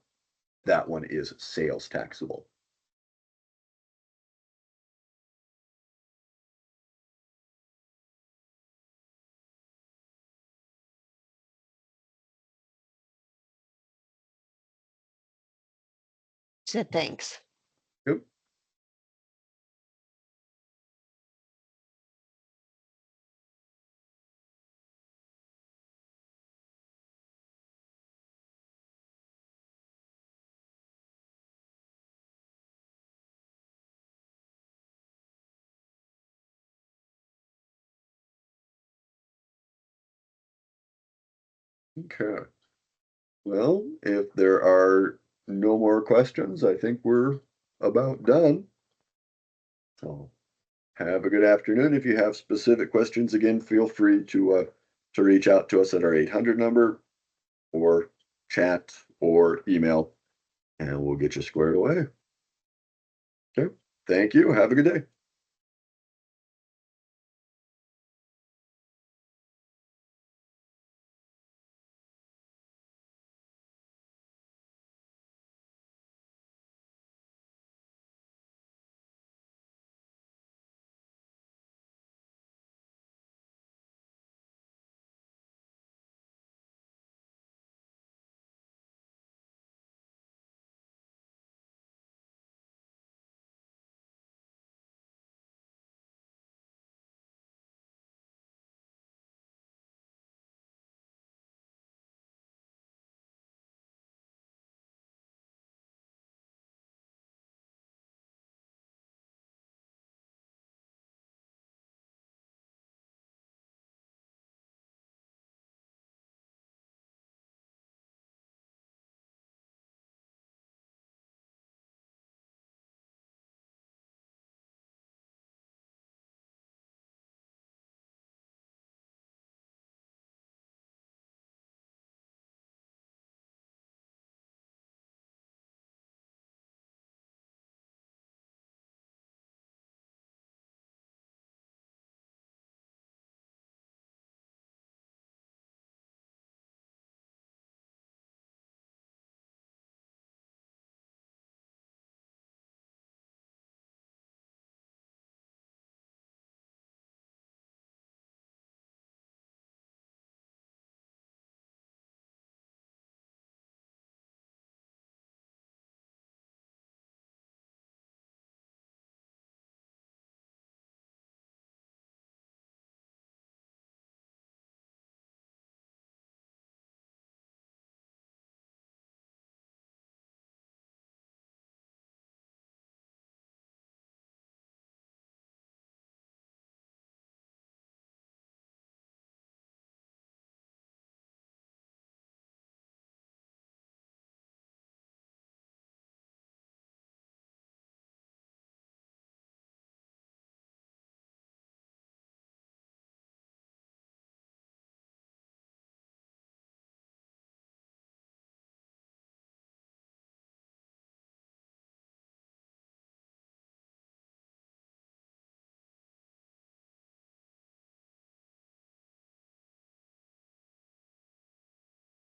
that one is sales taxable. Said thanks. Yep. Okay. Well, if there are no more questions, I think we're about done. So have a good afternoon. If you have specific questions, again, feel free to reach out to us at our 800 number or chat or email, and we'll get you squared away. Okay. Thank you. Have a good day.